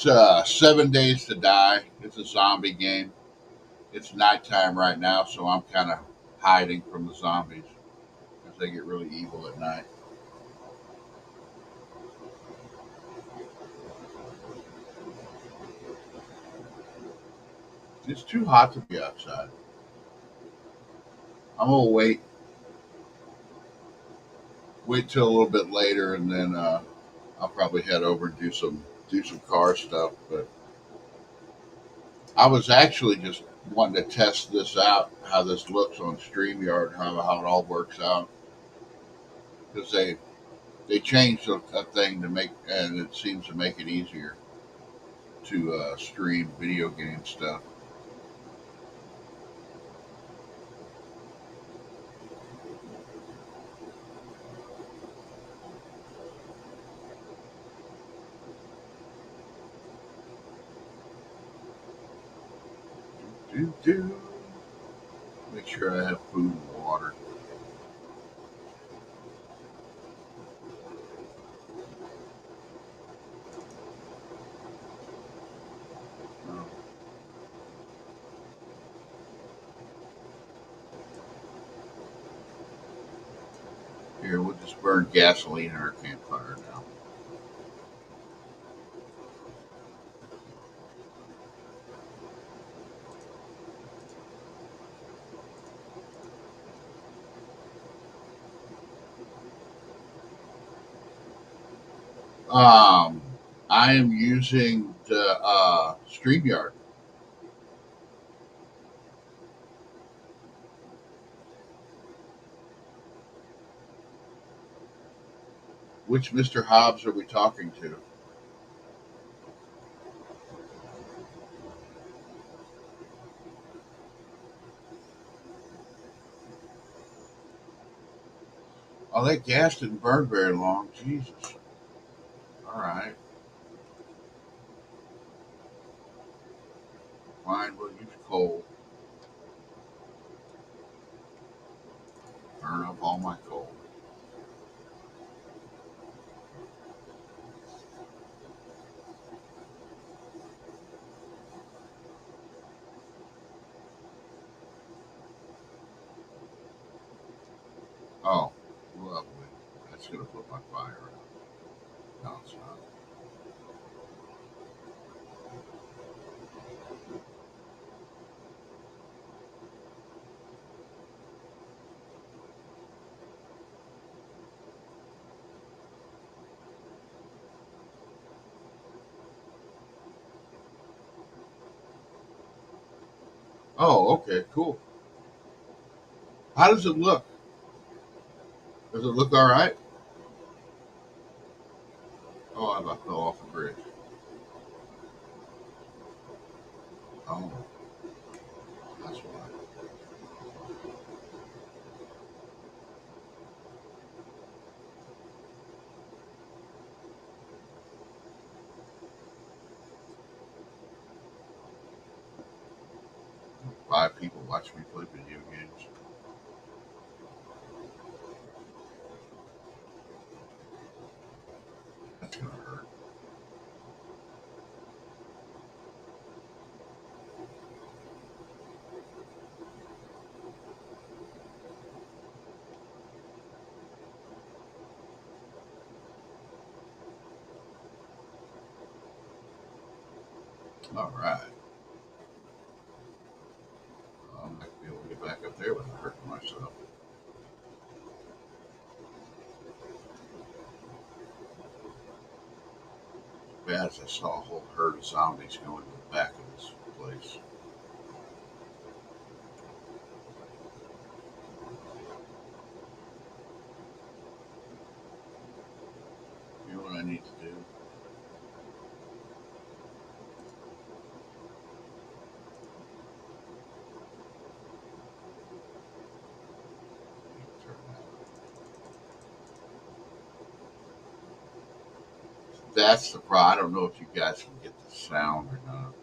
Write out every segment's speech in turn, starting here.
It's 7 Days to Die. It's a zombie game. It's nighttime right now, so I'm kind of hiding from the zombies because they get really evil at night. It's too hot to be outside. I'm gonna wait till a little bit later, and then I'll probably head over and do some car stuff. But I was actually just wanting to test this out, how this looks on Streamyard, how it all works out, because they changed a thing to make, and it seems to make it easier to stream video game stuff. Do do. Make sure I have food and water. Uh, Here, we'll just burn gasoline in our campfire now. Um, I am using the Streamyard. Which Mr. Hobbs are we talking to? Oh, that gas didn't burn very long. Jesus. All right. Fine. We'll use coal. Burn up all my coal. Oh, lovely. That's going to put my fire out. No, it's not. Oh, okay. Cool. How does it look? Does it look all right? Oh, I about fell off the bridge. Oh, that's why. Five people watch me play video games. That's going to hurt. All right. I'm not going to be able to get back up there without hurting myself. Bad as I saw a whole herd of zombies going to the back of this place. You know what I need to do? Turn That's the problem. I don't know if you guys can get the sound or not.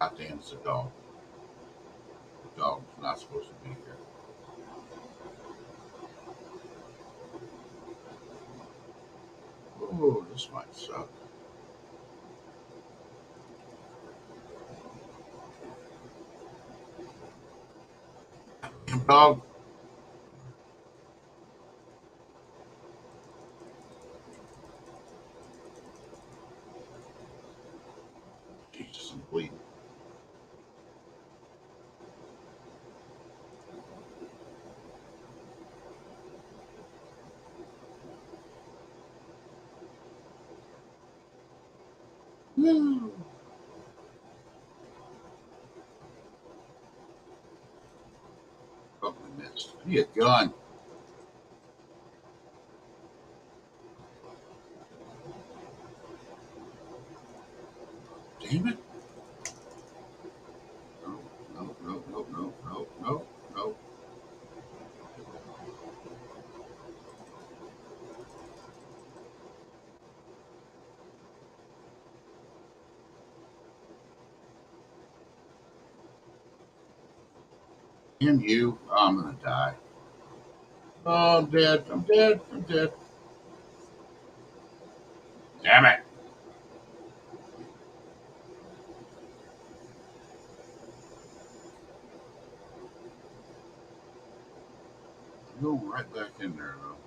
God damn, it's a dog. The dog's not supposed to be here. Oh, this might suck. Dog. Jesus, I'm bleeding. Woo. Probably missed. I need a gun. Damn it. No, no, no, no, no, no, no, no. Damn you. Oh, I'm going to die. Oh, I'm dead. I'm dead. I'm dead. Damn it. I'm going right back in there, though.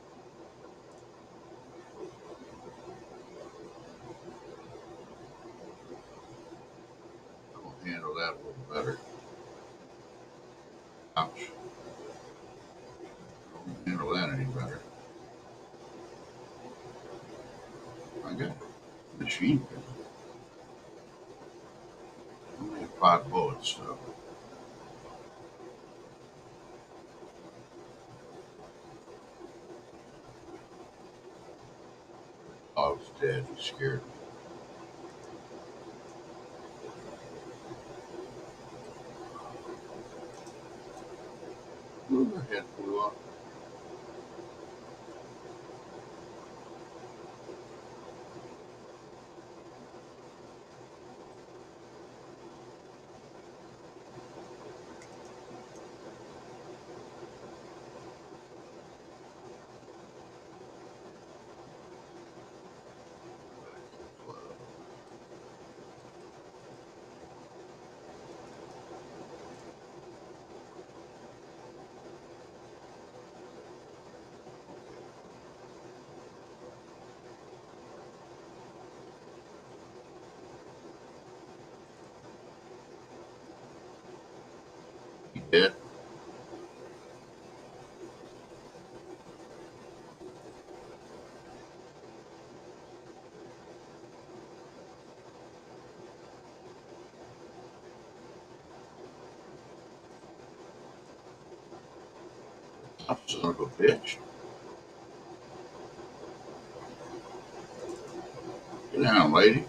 I will handle that a little better. Ouch. I won't handle that any better. I got a machine gun. I only have 5 bullets, so. I was dead. He scared me. Ooh, my head flew off. He dead? I'm son of a bitch. Get down, lady.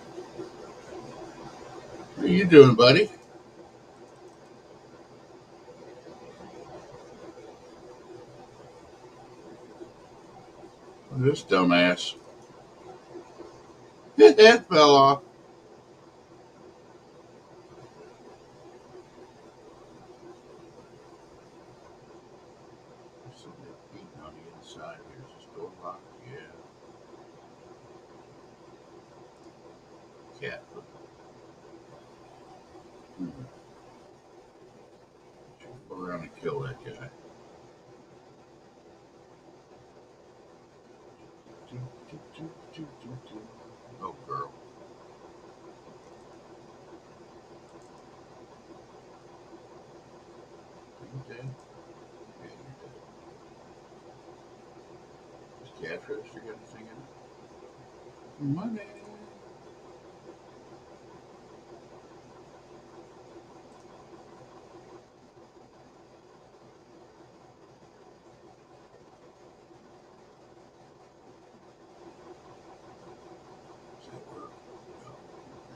What are you doing, buddy? This dumbass. His head fell off. There's something beating on the inside here. Is this door locked? Yeah. Cat. Hmm. Go around and kill that guy. Oh, girl. Are you dead? Yeah, you're dead. Does cash register got anything in it? Money. Does that work? No.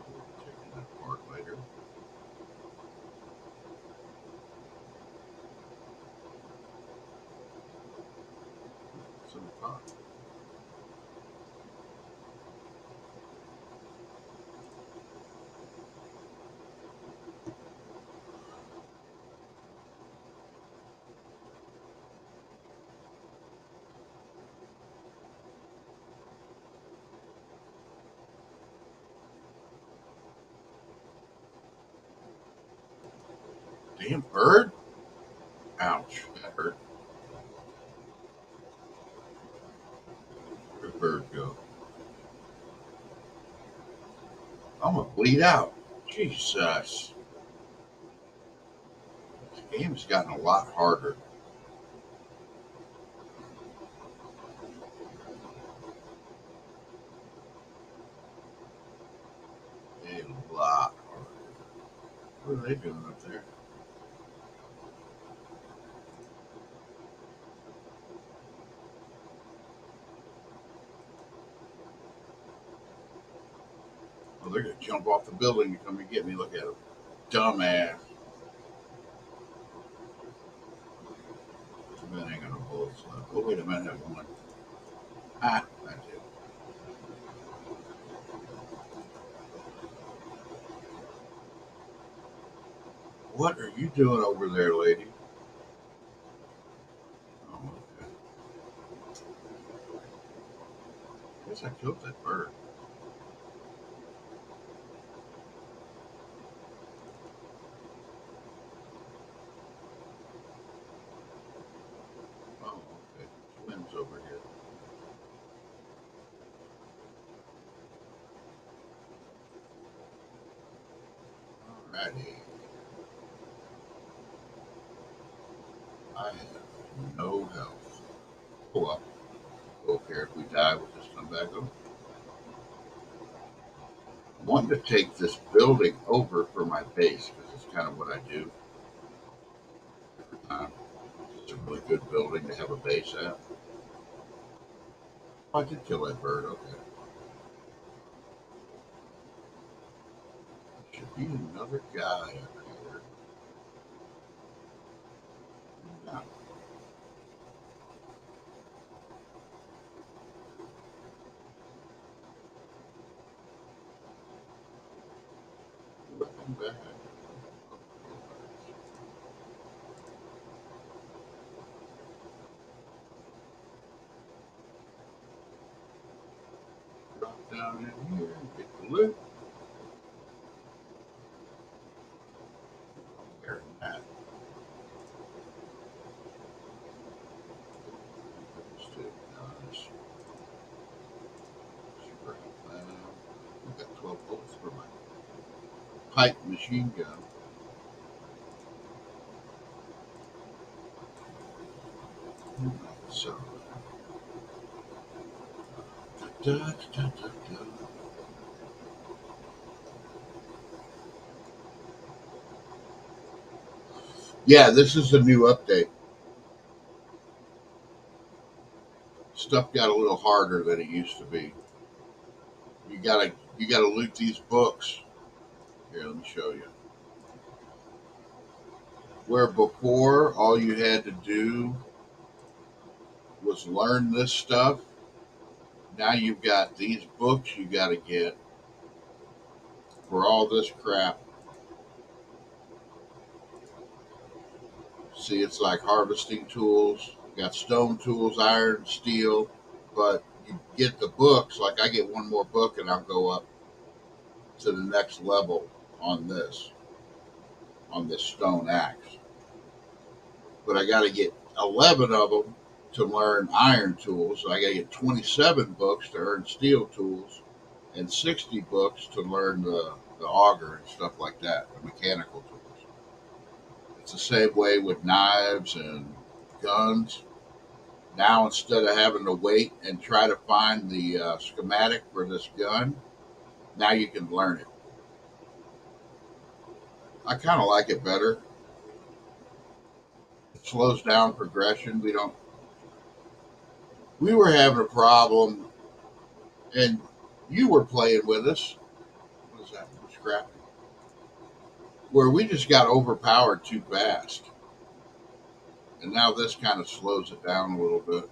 We'll take that apart later. What's in the pot? Damn bird! Ouch, that hurt. Where'd the bird go? I'm gonna bleed out. Jesus. This game's gotten a lot harder. A lot harder. What are they doing up there? Oh, they're gonna jump off the building to come and get me. Look at them. Dumbass. Too bad I ain't got no bullets left. Oh, wait a minute, I have one. Ah, that's it. What are you doing over there, lady? Oh, okay. I guess I killed that bird. Oh, okay. Twins over here. Alrighty. I have no health. Oh well. Don't care if we die, we'll just come back over. I wanted to take this building over for my base because it's kind of what I do. It's a really good building to have a base at. Oh, I did kill that bird. Okay. Should be another guy up here. Yeah, looking back. Drop down in here and get the loot. There and that. Let's do guns. Scrap that. I've got 12 bullets for my pipe machine gun. So, da, da, da, da. Yeah, this is the new update. Stuff got a little harder than it used to be. You gotta loot these books. Here, let me show you. Where before all you had to do was learn this stuff, now you've got these books you gotta get for all this crap. See, it's like harvesting tools. You got stone tools, iron, steel, but you get the books. Like I get one more book and I'll go up to the next level on this stone axe. But I got to get 11 of them to learn iron tools. So I got to get 27 books to earn steel tools and 60 books to learn the auger and stuff like that, the mechanical tools. It's the same way with knives and guns. Now, instead of having to wait and try to find the schematic for this gun, now you can learn it. I kind of like it better. It slows down progression. We were having a problem, and you were playing with us. What is that? Scrap. Where we just got overpowered too fast, and now this kind of slows it down a little bit.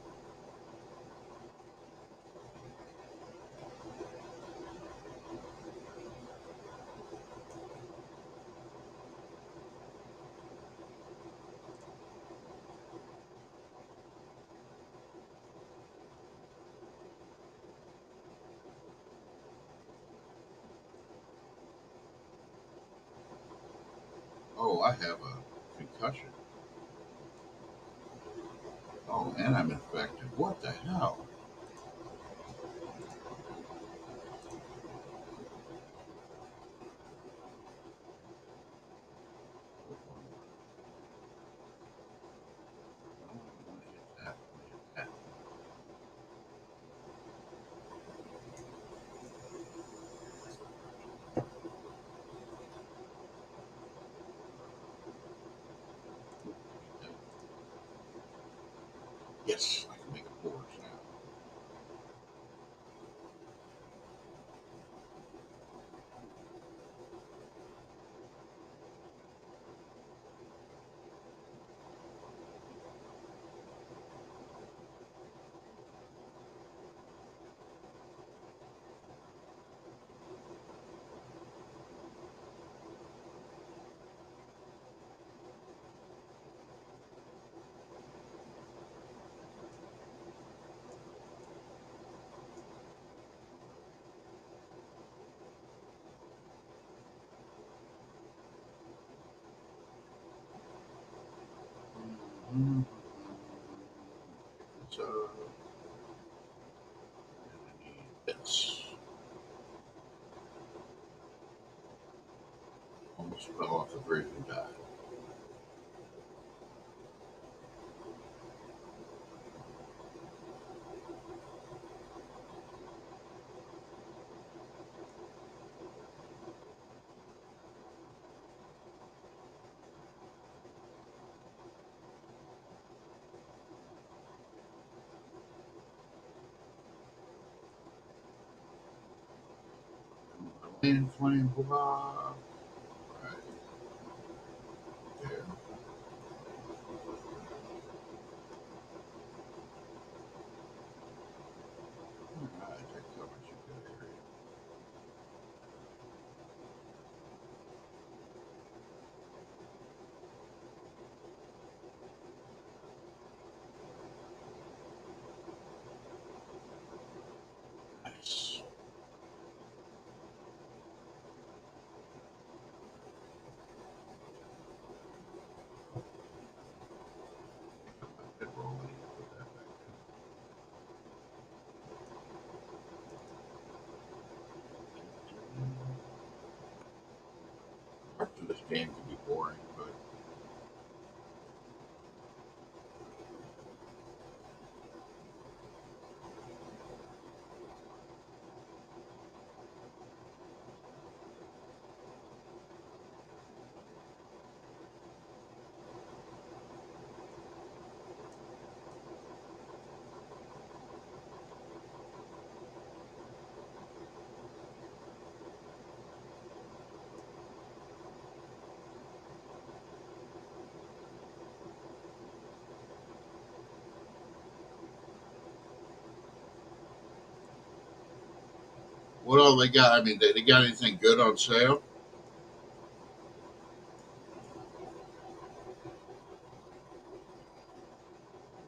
Oh, I have a concussion. Oh, and I'm infected. What the hell? Yes, I can make a forge now. Mm-hmm. So, this almost fell off the bridge and died. Flame blah. Right there. Alright, that covers a good area. Nice. Good rolling. Put that back down. Parts of this game can be boring, but what all they got? I mean, they got anything good on sale?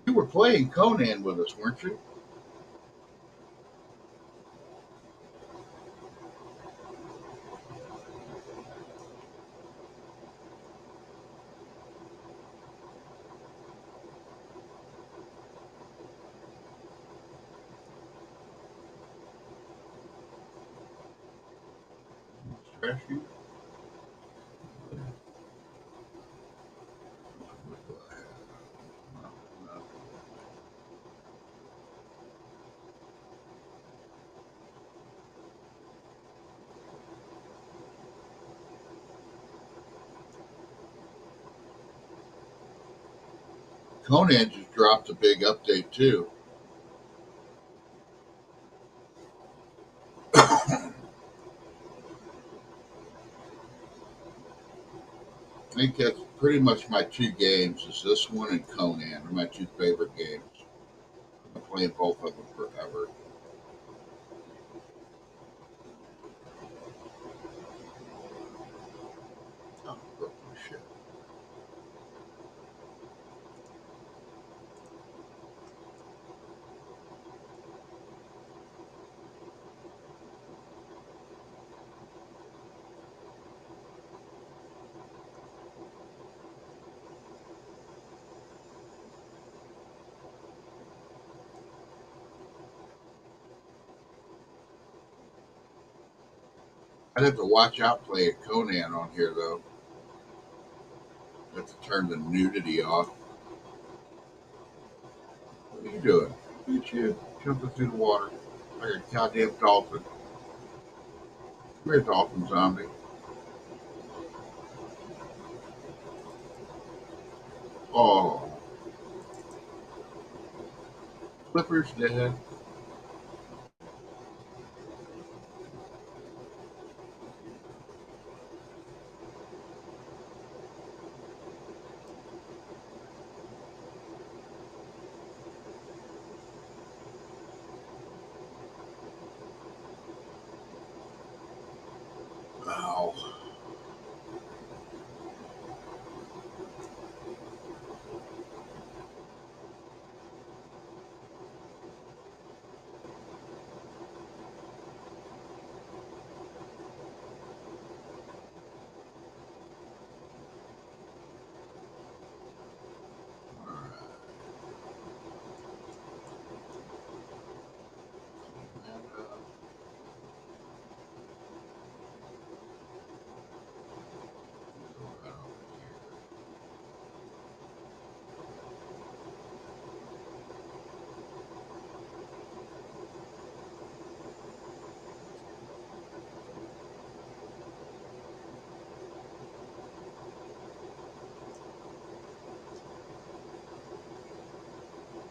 You were playing Conan with us, weren't you? Trash you? No, no. Conan just dropped a big update too. I think that's pretty much my two games. Is this one and Conan are my two favorite games. I'm playing both of them forever. Oh, broke my shit. I'd have to watch out playing Conan on here though. I have to turn the nudity off. What are you doing? Look at you jumping through the water like a goddamn dolphin. Come here, dolphin zombie. Oh, Flipper's dead. Ow.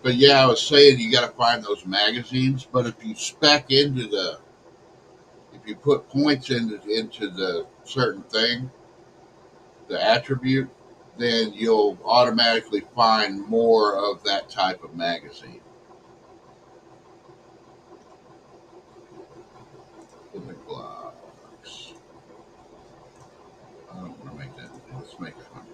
But yeah, I was saying you got to find those magazines. But if you spec into if you put points into the certain thing, the attribute, then you'll automatically find more of that type of magazine. In the blocks. I don't want to make that. Let's make 100.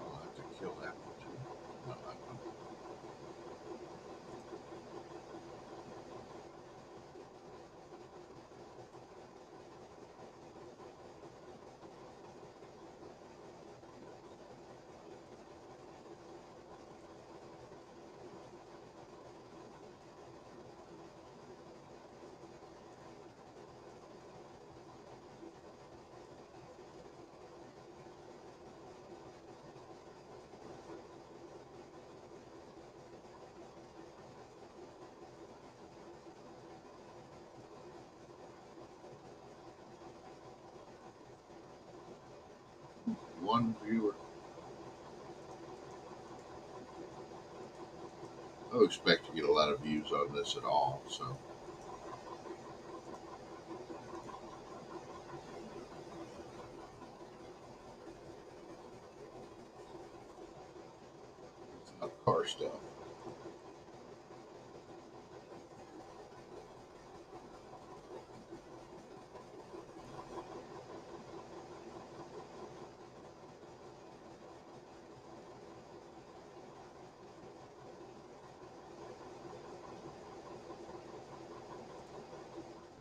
I'll have to kill that one too. Not that one. One viewer. I don't expect to get a lot of views on this at all. So it's not car stuff.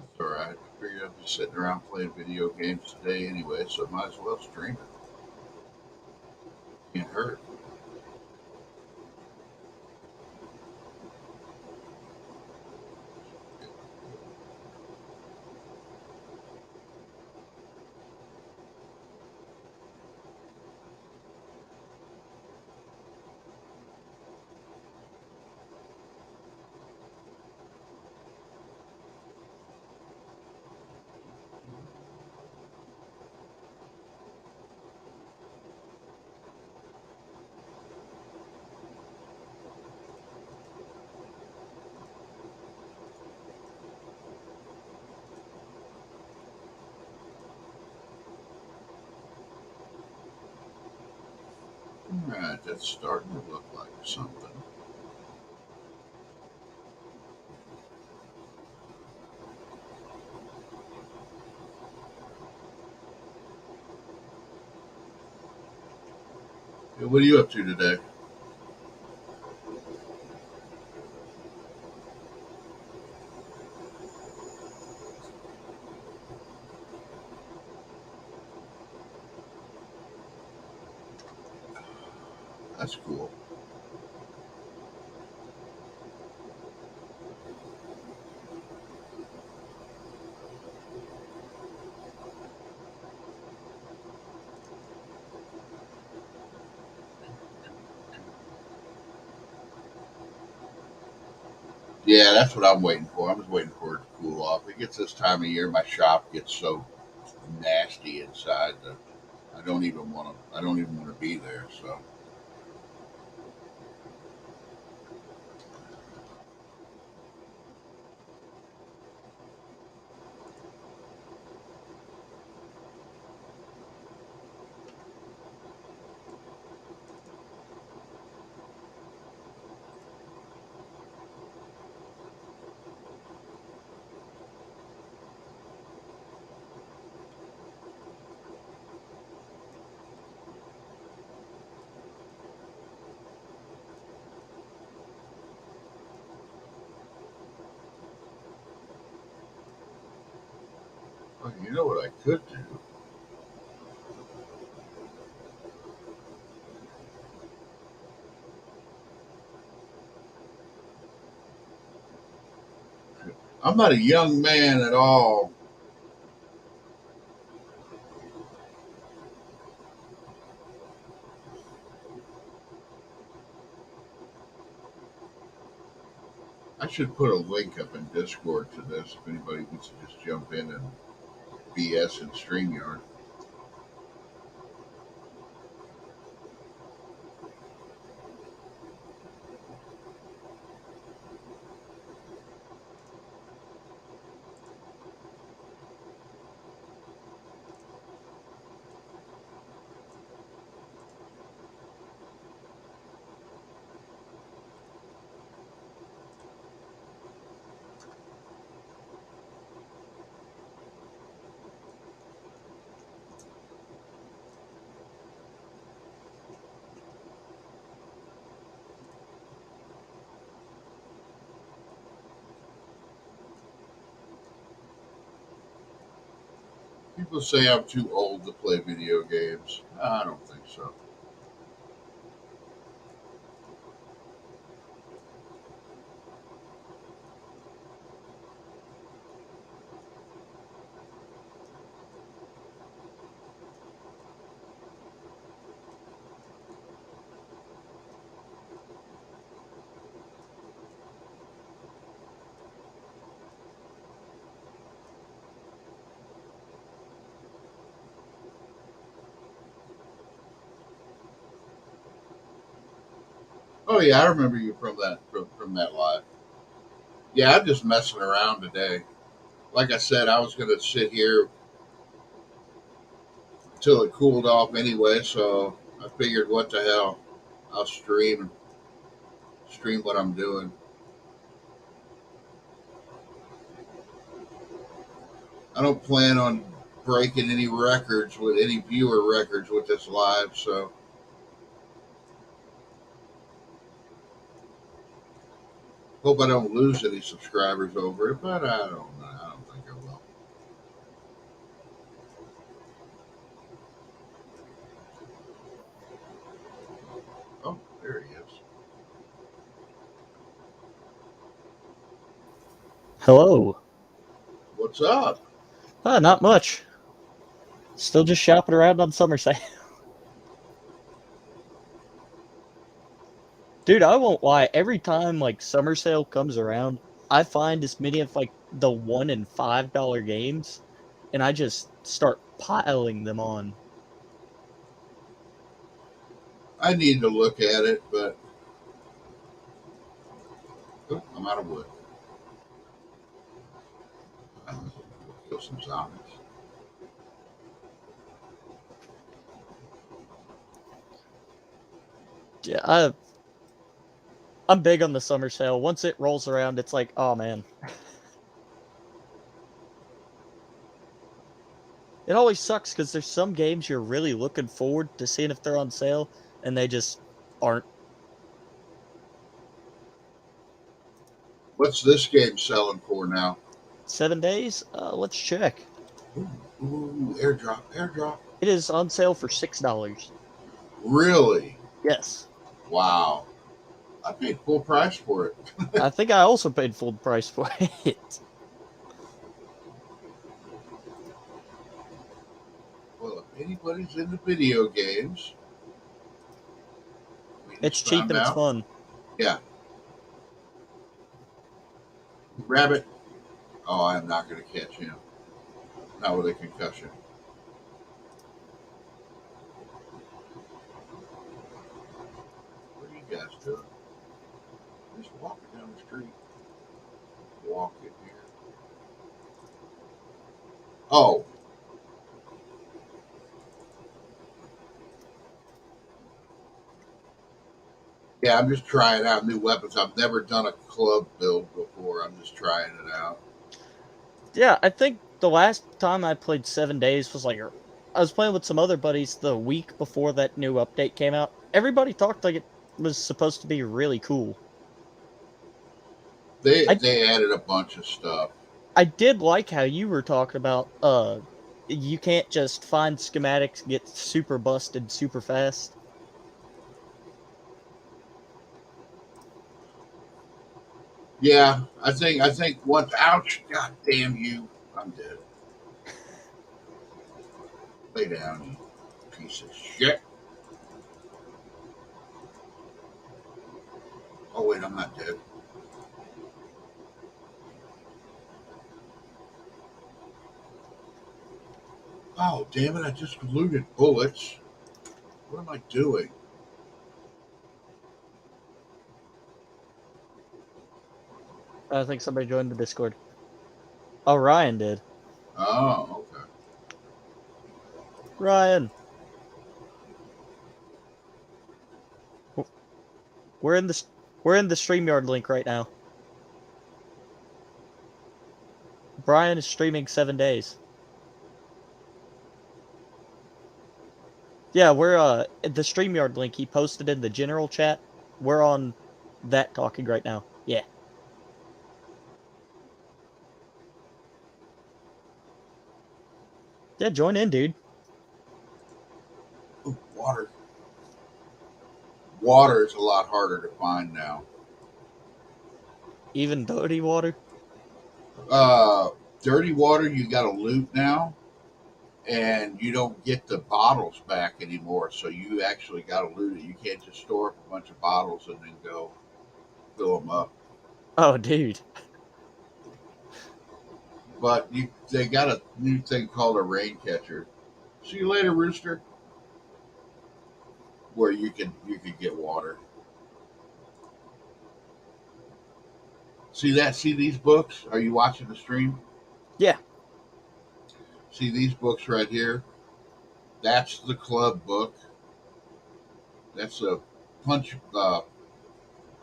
It's all right. I figured I'd be sitting around playing video games today anyway, so I might as well stream it. Can't hurt. All right, that's starting to look like something. Hey, what are you up to today? That's cool. Yeah, that's what I'm waiting for. I'm just waiting for it to cool off. It gets this time of year, my shop gets so nasty inside that I don't even want to. I don't even want to be there. So well, you know what I could do? I'm not a young man at all. I should put a link up in Discord to this if anybody wants to just jump in and BS in StreamYard. People say I'm too old to play video games. I don't think so. Oh yeah, I remember you from that live. Yeah, I'm just messing around today. Like I said, I was gonna sit here until it cooled off anyway, so I figured, what the hell, I'll stream what I'm doing. I don't plan on breaking any records with any viewer records with this live, so hope I don't lose any subscribers over it. But I don't know. I don't think I will. Oh, there he is. Hello. What's up? Not much. Still just shopping around on summer sale. Dude, I won't lie. Every time like summer sale comes around, I find as many of like the $1 and $5 games, and I just start piling them on. I need to look at it, but oh, I'm out of wood. Kill some zombies. Yeah, I'm big on the summer sale. Once it rolls around, it's like, oh man. It always sucks because there's some games you're really looking forward to seeing if they're on sale, and they just aren't. What's this game selling for now? 7 days? Let's check. Ooh, ooh, airdrop, airdrop. It is on sale for $6. Really? Yes. Wow. I paid full price for it. I think I also paid full price for it. Well, if anybody's into video games, we It's just cheap found and it's out. fun. Yeah. Rabbit. Oh, I'm not going to catch him. Not with a concussion. What are you guys doing? Just walking down the street. Walking here. Oh, yeah, I'm just trying out new weapons. I've never done a club build before. I'm just trying it out. Yeah, I think the last time I played 7 Days was like I was playing with some other buddies the week before that new update came out. Everybody talked like it was supposed to be really cool. They I they added a bunch of stuff. I did like how you were talking about you can't just find schematics, get super busted super fast. Yeah, I think once. Ouch! God damn you! I'm dead. Lay down, you piece of shit. Oh wait, I'm not dead. Oh damn it! I just looted bullets. What am I doing? I think somebody joined the Discord. Oh, Ryan did. Oh, okay. Ryan, we're in the we're in the StreamYard link right now. Brian is streaming 7 Days. Yeah, we're the StreamYard link he posted in the general chat. We're on that talking right now. Yeah. Yeah, join in, dude. Ooh, water. Water is a lot harder to find now. Even dirty water. Uh, Dirty water you got to loot now, and you don't get the bottles back anymore. So you actually got to loot it. You can't just store up a bunch of bottles and then go fill them up. Oh, dude. But they got a new thing called a rain catcher. See you later, Rooster. Where you could get water. See that? See these books? Are you watching the stream? Yeah. See these books right here? That's the club book. That's a punch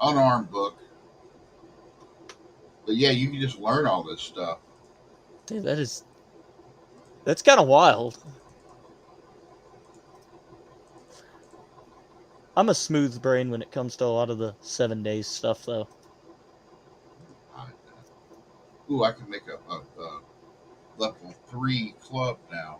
unarmed book. But yeah, you can just learn all this stuff. Dude, that's kind of wild. I'm a smooth brain when it comes to a lot of the 7 Days stuff, though. Ooh, I can make a level 3 club now.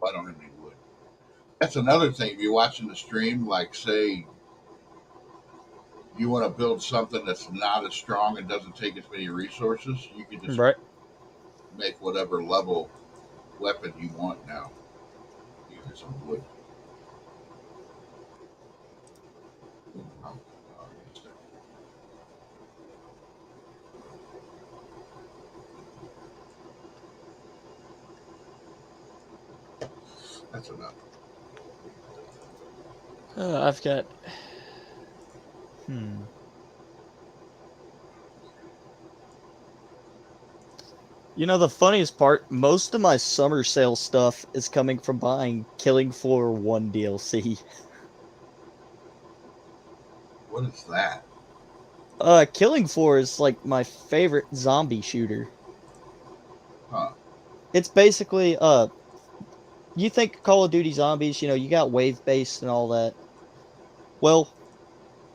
I don't have any wood. That's another thing. If you're watching the stream, like say you want to build something that's not as strong and doesn't take as many resources, you can just Right? make whatever level weapon you want now using some wood. Oh, that's enough. I've got. Hmm. You know, the funniest part, most of my summer sale stuff is coming from buying Killing Floor 1 DLC. What is that? Killing Floor is like my favorite zombie shooter. Huh? It's basically, you think Call of Duty Zombies, you know, you got wave based and all that. Well,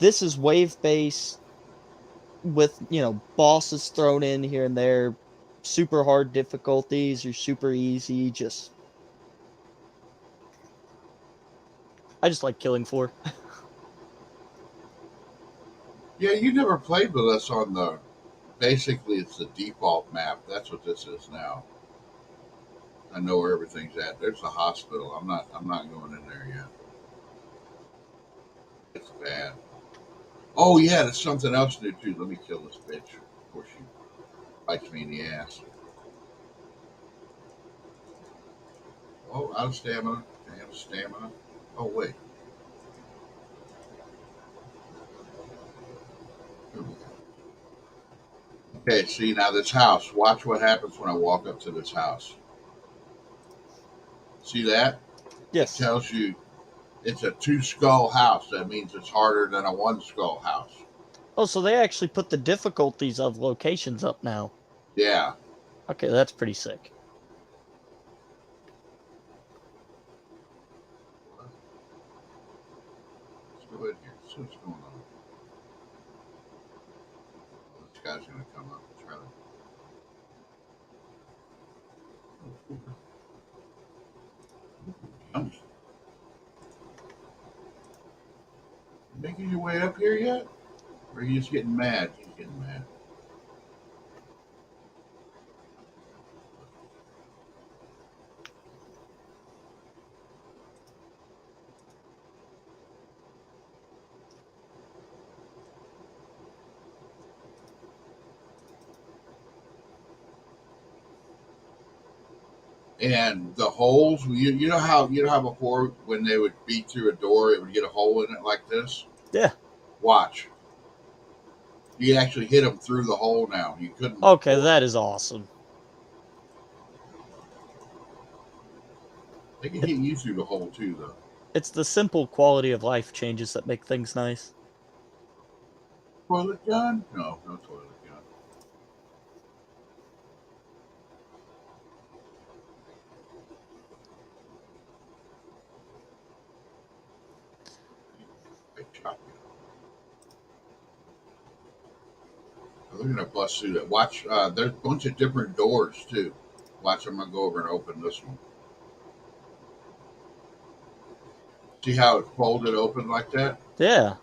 this is wave base with, bosses thrown in here and there, super hard difficulties or super easy. I just like killing floor. Yeah, you never played with us on the. Basically, it's the default map. That's what this is now. I know where everything's at. There's the hospital. I'm not. I'm not going in there yet. It's bad. Oh yeah, there's something else to do too. Let me kill this bitch before she bites me in the ass. Oh, out of stamina. Damn stamina. Oh wait. Here we go. Okay, see now this house. Watch what happens when I walk up to this house. See that? It Yes. tells you it's a two skull house. That means it's harder than a one skull house. Oh, so they actually put the difficulties of locations up now. Yeah. Okay, that's pretty sick. Let's go in here. See what's going on. Oh, this guy's gonna come up and try to. Yummy. Making your way up here yet? Or are you just getting mad? He's getting mad. And the holes, you know how before when they would beat through a door, it would get a hole in it like this. Yeah. Watch, you can actually hit them through the hole now. You couldn't Okay, before. that is awesome. They can It, hit you through the hole too, though. it's the simple quality of life changes that make things nice. Toilet gun? No, no toilet gun. They chop you. They're gonna bust through that. Watch, there's a bunch of different doors too. Watch, I'm gonna go over and open this one. See how it folded open like that? Yeah,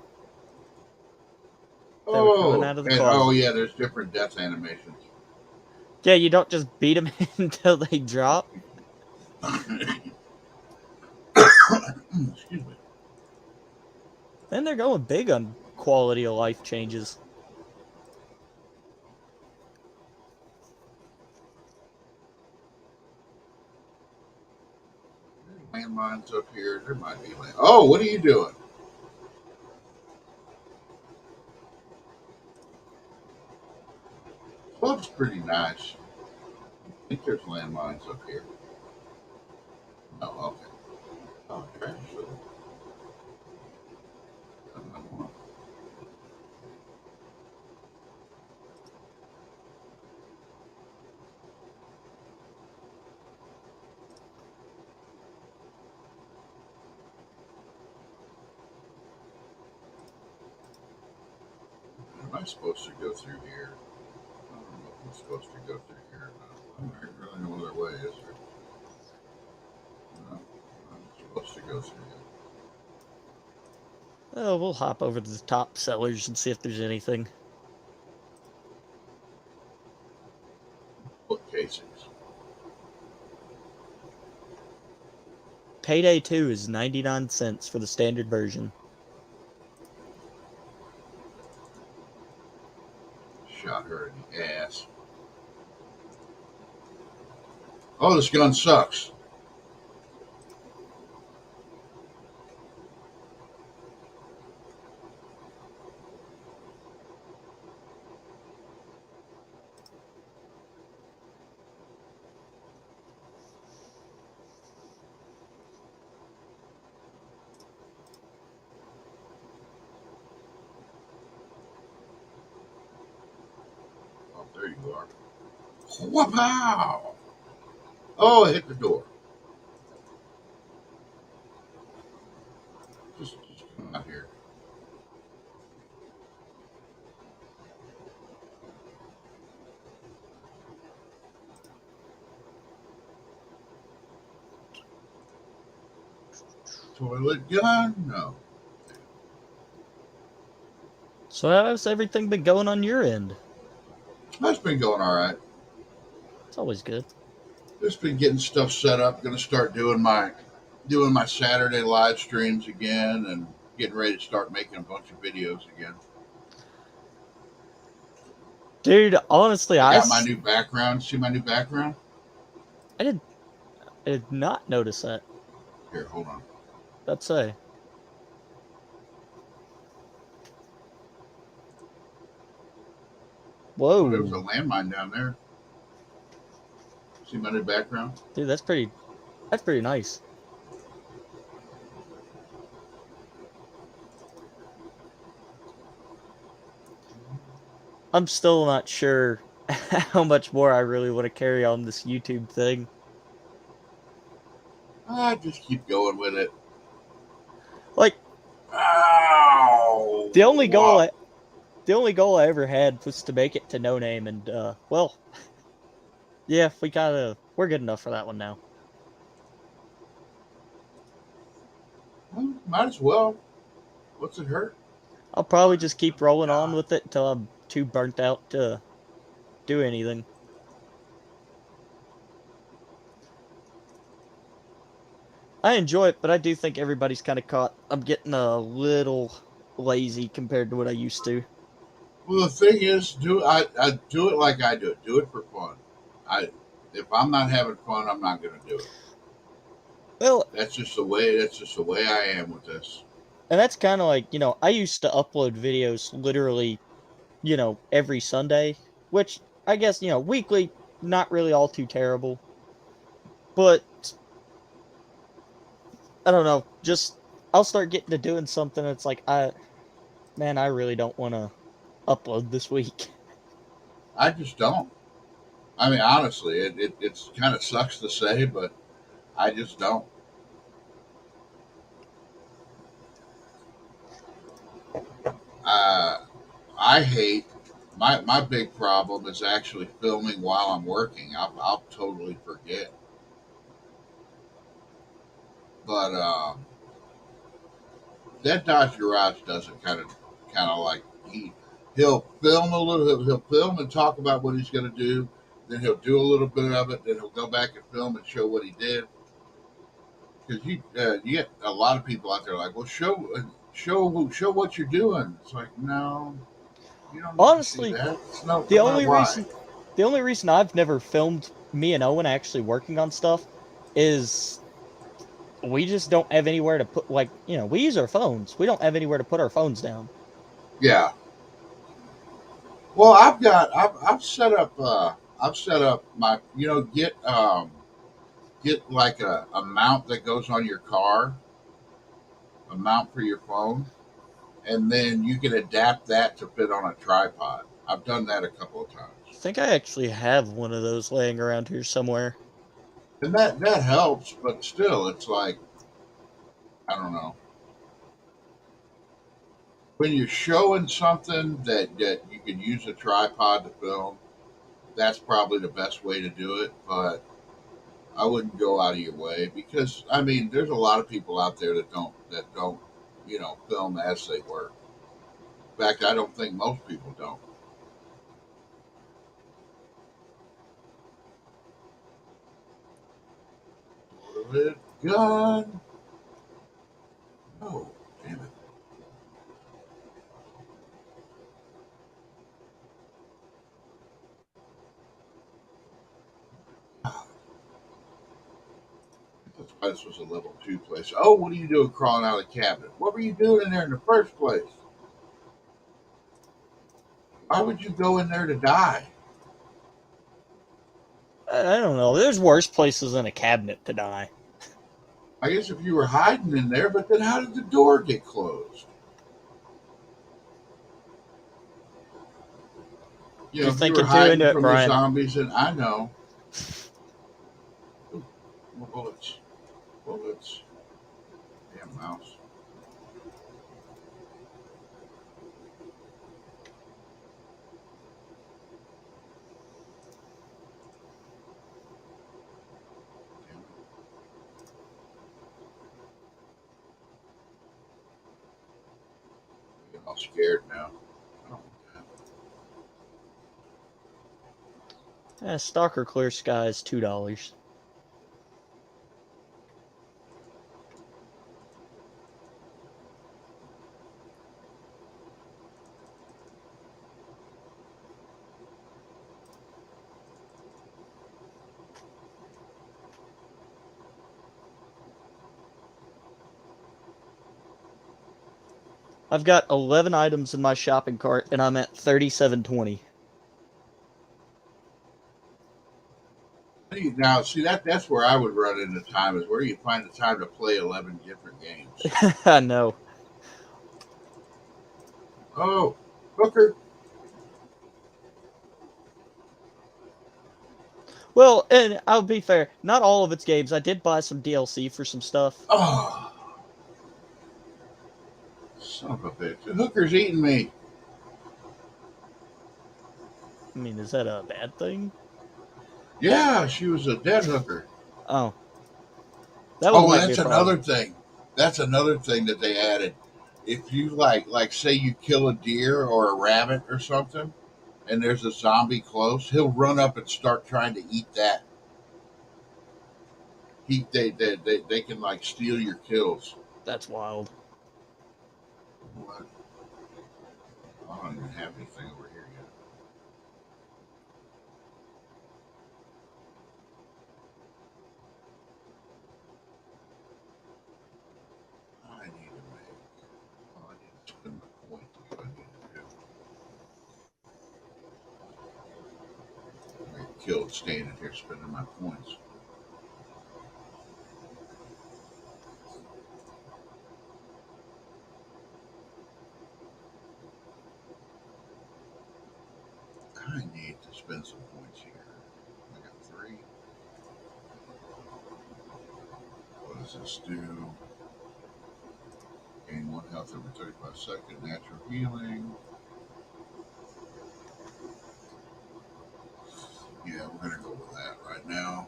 they were coming Oh, out of the and oh closet. yeah, there's different death animations. Yeah, you don't just beat them until they drop. Excuse me. And they're going big on quality of life changes. Landmines up here. There might be land. Oh, what are you doing? Looks pretty nice. I think there's landmines up here. Oh, okay. Oh, trash. Am I supposed to go through here? I don't know if I'm supposed to go through here or not. I don't really no other way, is there? No, I'm supposed to go through here. Oh, we'll hop over to the top sellers and see if there's anything. Bookcases. Payday 2 is 99 cents for the standard version. Shot her in the ass. Oh, this gun sucks. Oh, there you are. Wow! Oh, I hit the door. Just come out here. toilet gun? No. So how's everything been going on your end? That's been going all right. It's always good. Just been getting stuff set up. Going to start doing my Saturday live streams again, and getting ready to start making a bunch of videos again. Dude, honestly, I got my new background. See my new background? I did I did not notice that. Here, hold on. Let's say. Oh, there was a Whoa. landmine down there. See my new background? Dude, that's pretty nice. I'm still not sure how much more I really want to carry on this YouTube thing. I just keep going with it. Like, Ow! the only goal Wow. I the only goal I ever had was to make it to no name, and well, yeah, we're good enough for that one now. Well, might as well. What's it hurt? I'll probably just keep rolling on God. with it until I'm too burnt out to do anything. I enjoy it, but I do think everybody's kind of caught. I'm getting a little lazy compared to what I used to. Well, the thing is, I do it like I do it. Do it for fun. I If I'm not having fun, I'm not going to do it. Well, That's just the way. That's just the way I am with this. and that's kind of like, I used to upload videos literally, every Sunday, which I guess, weekly, not really all too terrible. But I don't know, just I'll start getting to doing something. It's like, I really don't want to upload this week. I just don't. I mean, honestly, it's kind of sucks to say, but I just don't. Uh, I hate my big problem is actually filming while I'm working. I'll totally forget. But that Dodge Garage does it kind of like he'll film a little. He'll film and talk about what he's going to do. Then he'll do a little bit of it. Then he'll go back and film and show what he did. Because you get a lot of people out there like, well, show what you're doing. It's like, no, you don't need to see Honestly, that. It's no, the not only why. reason the only reason I've never filmed me and Owen actually working on stuff is we just don't have anywhere to put, like, we use our phones. We don't have anywhere to put our phones down. Yeah. Well, I've set up my get like a mount that goes on your car, a mount for your phone, and then you can adapt that to fit on a tripod. I've done that a couple of times, I think I actually have one of those laying around here somewhere. and that helps. But still, it's like I don't know when you're showing something that you can use a tripod to film. That's probably the best way to do it, but I wouldn't go out of your way because I mean, there's a lot of people out there that don't film as they work. In fact, I don't think most people don't. Loaded gun. Oh, damn it! That's why this was a level 2 place. Oh, what are you doing crawling out of the cabinet? What were you doing in there in the first place? Why would you go in there to die? I don't know. There's worse places than a cabinet to die. I guess if you were hiding in there, but then how did the door get closed? You're If you were thinking too hiding into it, from the Brian. zombies, and I know. Ooh, more bullets. Bullets. Damn mouse. Damn it. all scared now. I don't want Stalker Clear Sky is $2. I've got 11 items in my shopping cart, and I'm at 37.20. Now, see that's where I would run into time is where you find the time to play 11 different games. I know. Oh, Hooker. Well, and I'll be fair, not all of its games. I did buy some DLC for some stuff. Oh, son of a bitch. The Hooker's eating me. I mean, is that a bad thing? Yeah, she was a dead hooker. Oh. That one Oh, might be that's a problem. another thing. That's another thing that they added. If you like say you kill a deer or a rabbit or something, and there's a zombie close, he'll run up and start trying to eat that. They can like steal your kills. That's wild. What? I don't even have anything over here yet. I need to make. Oh, I need to spend my points. Is what I need to do. I get killed standing here spending my points. I need to spend some points here. I got 3. What does this do? Gain 1 health every 35 seconds. Natural healing. Yeah, we're gonna go with that right now.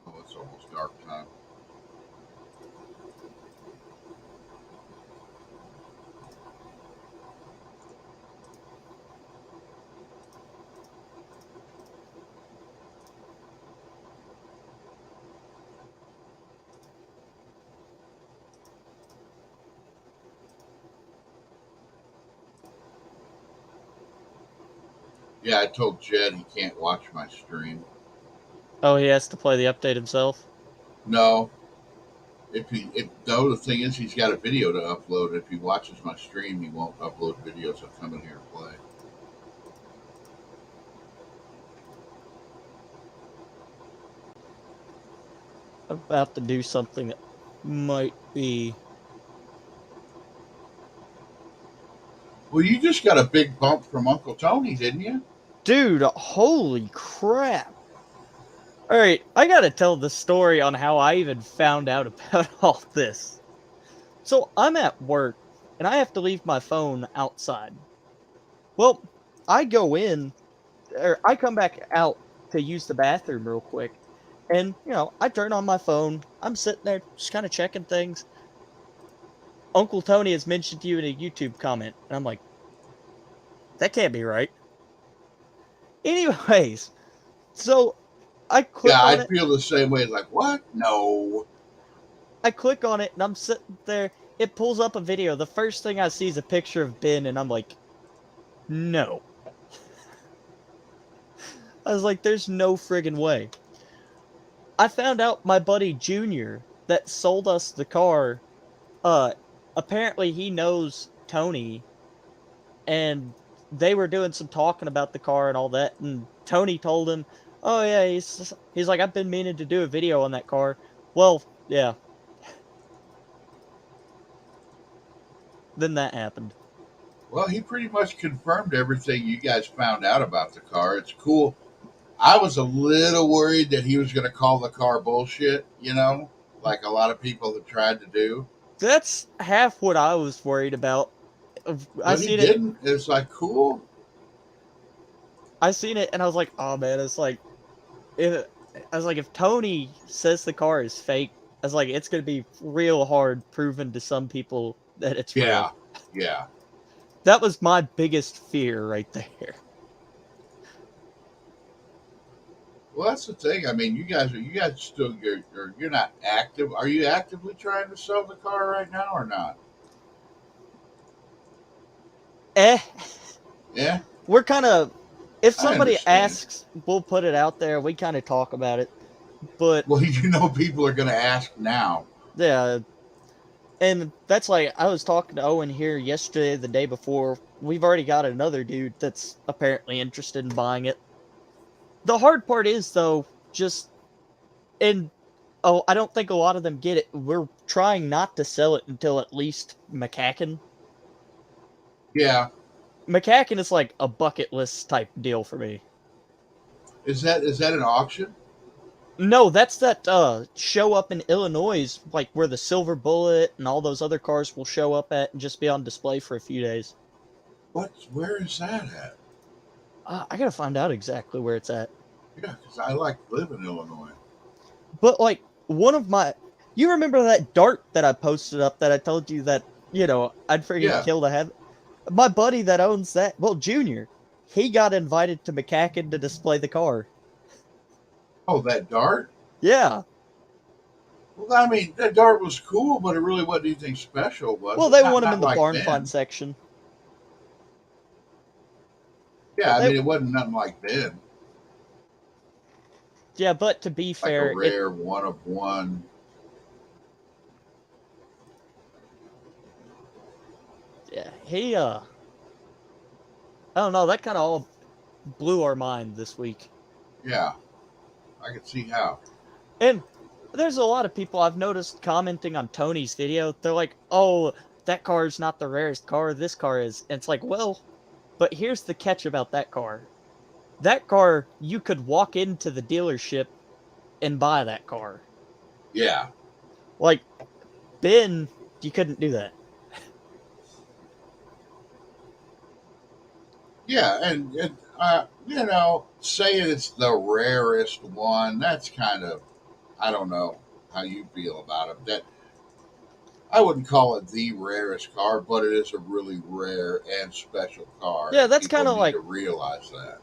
Oh, it's almost dark time. Yeah, I told Jed he can't watch my stream. Oh, he has to play the update himself? No, the thing is, he's got a video to upload. If he watches my stream, he won't upload videos of coming here to play. About to do something that might be... Well, you just got a big bump from Uncle Tony, didn't you? Dude, holy crap. Alright, I gotta tell the story on how I even found out about all this. So, I'm at work, and I have to leave my phone outside. Well, I go in, or I come back out to use the bathroom real quick, and, I turn on my phone, I'm sitting there just kind of checking things. Uncle Tony has mentioned you in a YouTube comment, and I'm like, that can't be right. Anyways, so I click Yeah, on I it. feel the same way. Like, what? No. I click on it, and I'm sitting there. It pulls up a video. The first thing I see is a picture of Ben, and I'm like, no. I was like, there's no friggin' way. I found out my buddy Junior that sold us the car, uh, apparently he knows Tony, and they were doing some talking about the car and all that, and Tony told him, oh yeah, he's like, I've been meaning to do a video on that car. Well, yeah. Then that happened. Well, he pretty much confirmed everything you guys found out about the car. It's cool. I was a little worried that he was going to call the car bullshit, like a lot of people have tried to do. That's half what I was worried about. I But he seen it. didn't. It's like cool. I seen it, and I was like, "Oh man!" It's like, if I was like, if Tony says the car is fake, I was like, it's gonna be real hard proving to some people that it's real. Yeah, yeah. That was my biggest fear right there. Well, that's the thing. I mean, you guys still you're not active. Are you actively trying to sell the car right now or not? Eh, Yeah, we're kind of. If I somebody understand. asks, we'll put it out there. We kind of talk about it, but Well, you know, people are going to ask now. yeah, and that's like I was talking to Owen here yesterday, the day before. We've already got another dude that's apparently interested in buying it. The hard part is though, just and oh, I don't think a lot of them get it. We're trying not to sell it until at least McCacken. Yeah, McCacken is like a bucket list type deal for me. is that an auction? No, that's that show up in Illinois, like where the Silver Bullet and all those other cars will show up at and just be on display for a few days. What? Where is that at? I gotta find out exactly where it's at. Yeah, because I like live in Illinois. But like one of my, you remember that dart that I posted up that I told you that I'd freaking Yeah. kill to have. My buddy that owns that, well, Junior, he got invited to McCacken to display the car. Oh, that dart. Yeah. Well, I mean, that dart was cool, but it really wasn't anything special, was Well, it? they Not want him not in the like barn find then. section. Yeah, But I they, mean, it wasn't nothing like then. yeah, but to be Like a fair, it, rare one of one. yeah, I don't know, that kind of all blew our mind this week. Yeah, I could see how. And there's a lot of people I've noticed commenting on Tony's video. They're like, "Oh, that car is not the rarest car. This car is." And it's like, well, but here's the catch about that car. That car, you could walk into the dealership and buy that car. Yeah, Like Ben, you couldn't do that. yeah, and you know, saying it's the rarest one, that's kind of, I don't know how you feel about it. That I wouldn't call it the rarest car, but it is a really rare and special car, Yeah, and that's kind people of need like to realize that.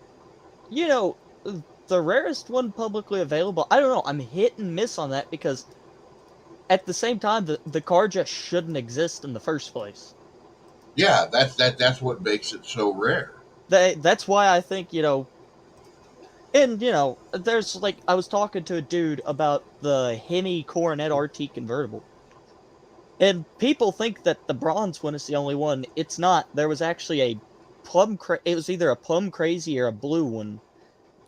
you know the rarest one publicly available. I don't know. I'm hit and miss on that because at the same time, the car just shouldn't exist in the first place. Yeah, that's what makes it so rare. That's why I think and there's like I was talking to a dude about the Hemi Coronet RT convertible, and people think that the bronze one is the only one. It's not. There was actually a it was either a plum crazy or a blue one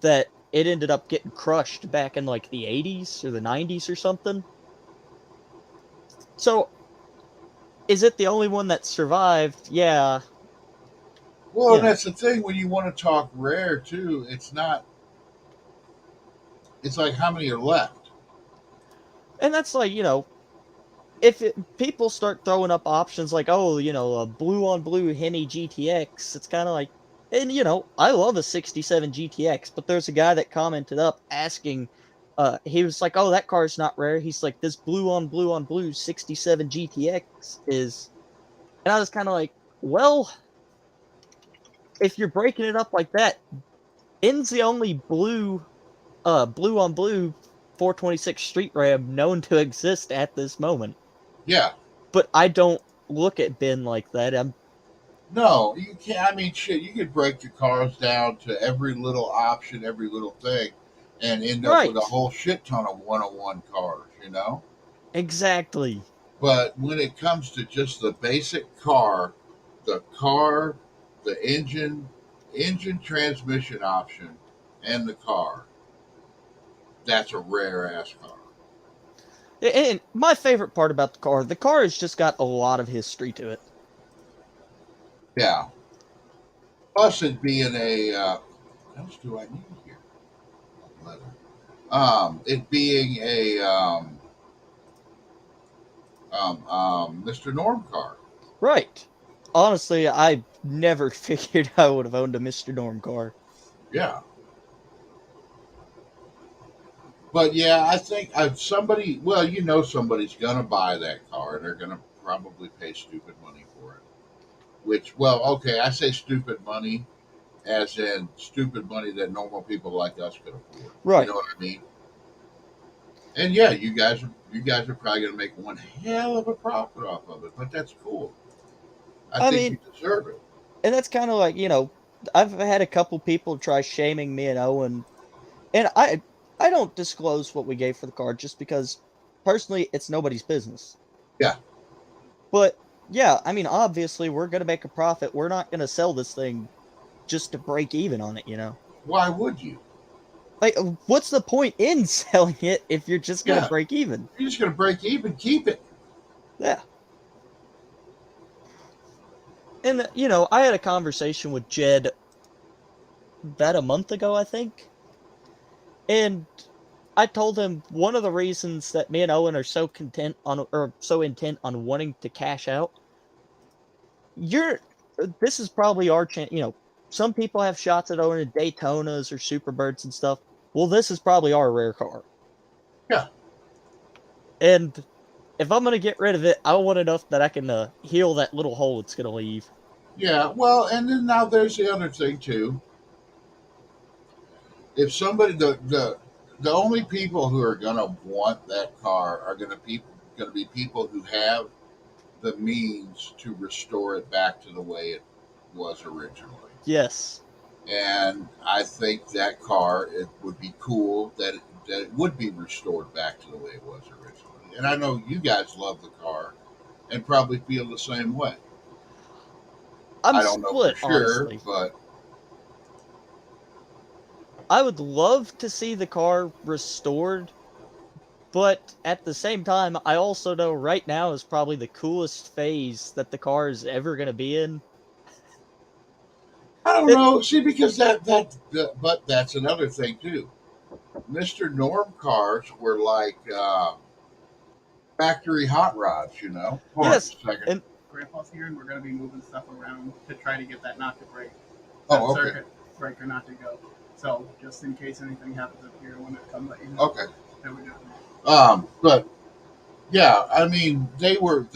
that it ended up getting crushed back in like the 80s or the 90s or something. So is it the only one that survived? Yeah, Well, you and know, that's the thing when you want to talk rare too. It's not. It's like how many are left? and that's like if people start throwing up options like, oh, a blue on blue Hemi GTX, it's kind of like, and I love a 67 GTX, but there's a guy that commented up asking, he was like, oh, that car's not rare. He's like, this blue on blue 67 GTX is, and I was kind of like, well, if you're breaking it up like that, N's the only blue on blue 426 Street Ram known to exist at this moment. Yeah. But I don't look at Ben like that. No, you can't. I mean, shit. You could break the cars down to every little option, every little thing, and end up with a Right. whole shit ton of one-on-one cars. You know. Exactly. But when it comes to just the basic car, the engine transmission option, and the car, that's a rare ass car. And my favorite part about the car has just got a lot of history to it. Yeah. Plus, it being a what else do I need here? Leather. It being Mr. Norm car. Right. Honestly, I never figured I would have owned a Mr. Norm car. Yeah. But yeah, I think somebody, well, somebody's going to buy that car and they're going to probably pay stupid money for it. Which, well, okay, I say stupid money as in stupid money that normal people like us could afford. You Right. know what I mean? And yeah, you guys are probably going to make one hell of a profit off of it, but that's cool. I I think you mean, deserve it. and that's kind of like, I've had a couple people try shaming me and Owen, and I don't disclose what we gave for the car just because personally it's nobody's business. Yeah. But yeah, I mean, obviously we're going to make a profit. We're not going to sell this thing just to break even on it. Why would you? Like, what's the point in selling it if you're just going to Yeah. break even? You're just going to break even, keep it. Yeah. And, I had a conversation with Jed about a month ago, I think. And I told him one of the reasons that me and Owen are so content on, or so intent on wanting to cash out, you're, this is probably our chance. Some people have shots at owning Daytonas or Superbirds and stuff. Well, this is probably our rare car. Yeah. And if I'm going to get rid of it, I want enough that I can heal that little hole it's going to leave. Yeah. Well, and then now there's the other thing too. If somebody the only people who are going to want that car are going to be people who have the means to restore it back to the way it was originally. Yes. And I think that car, it would be cool that it would be restored back to the way it was originally. And I know you guys love the car and probably feel the same way. I'm I don't know for split, sure, honestly. but I would love to see the car restored, but at the same time, I also know right now is probably the coolest phase that the car is ever going to be in. I don't It, know. See, because but that's another thing too. Mr. Norm cars were like factory hot rods, you know. Hold on yes, just a second. and Grandpa's here, and we're going to be moving stuff around to try to get that not to break, that Oh, okay. circuit breaker not to go. So just in case anything happens up here, when it comes, let you know Okay. that we're doing But yeah, I mean they were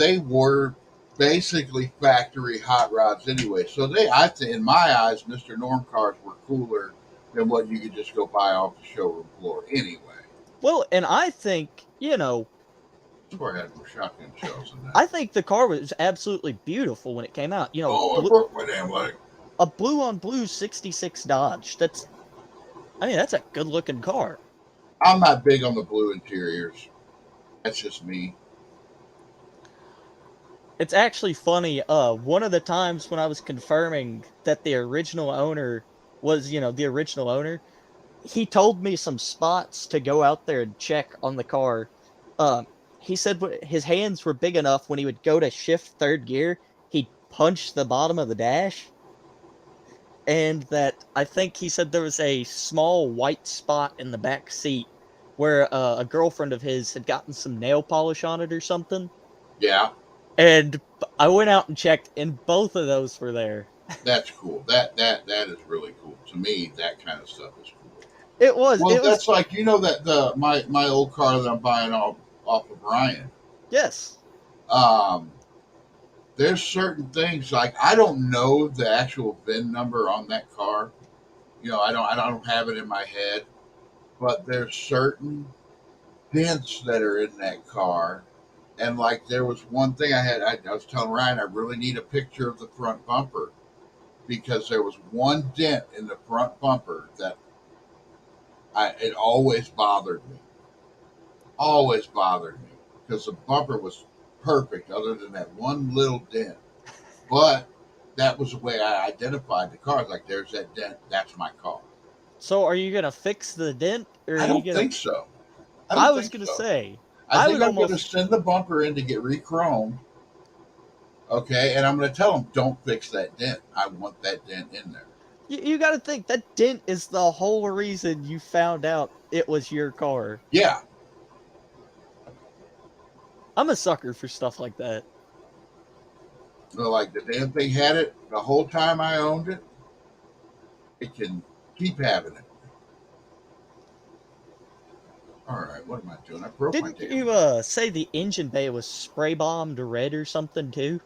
basically factory hot rods anyway. So I think in my eyes, Mr. Norm cars were cooler than what you could just go buy off the showroom floor anyway. well, and I think, That's where I had more shotgun shells in that. I think the car was absolutely beautiful when it came out. Oh, I broke my damn leg. A blue on blue 66 Dodge. That's a good looking car. I'm not big on the blue interiors. That's just me. It's actually funny. One of the times when I was confirming that the original owner was, the original owner, he told me some spots to go out there and check on the car. Uh, he said his hands were big enough when he would go to shift third gear, he'd punch the bottom of the dash. And that I think he said there was a small white spot in the back seat where a girlfriend of his had gotten some nail polish on it or something. Yeah, And I went out and checked, and both of those were there. that's cool. That is really cool. To me, that kind of stuff is cool. It was. Well, It was. that's like that my old car that I'm buying off of Brian. Yes. Um, there's certain things like I don't know the actual VIN number on that car. I don't have it in my head, but there's certain dents that are in that car. And like there was one thing I was telling Ryan I really need a picture of the front bumper because there was one dent in the front bumper that it always bothered me. Always bothered me because the bumper was perfect other than that one little dent. But that was the way I identified the car. Like, there's that dent. That's my car. So are you gonna fix the dent, or are I you don't gonna? think so. I I don't was think gonna so. say. I I think would I'm going to almost. send the bumper in to get re-chromed. Okay, and I'm going to tell them don't fix that dent. I want that dent in there. You got to think that dent is the whole reason you found out it was your car. Yeah, I'm a sucker for stuff like that. Like the damn thing had it the whole time I owned it. It can keep having it. All right, what am I doing? I broke my Didn't damn. you say the engine bay was spray bombed red or something too?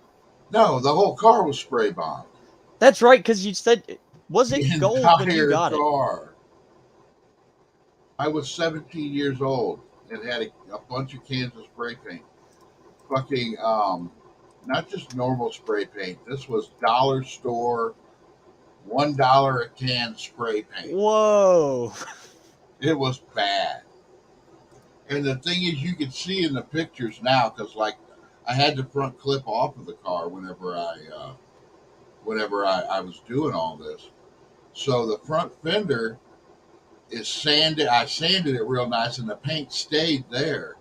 No, the whole car was spray bombed. That's right, because you said was The it gold when you entire got it? car. I was 17 years old and had a bunch of cans of spray paint. Fucking, not just normal spray paint. This was dollar store, $1 a can spray paint. Whoa! It was bad. And the thing is, you can see in the pictures now because, like, I had the front clip off of the car whenever I was doing all this. So the front fender is sanded. I sanded it real nice, and the paint stayed there.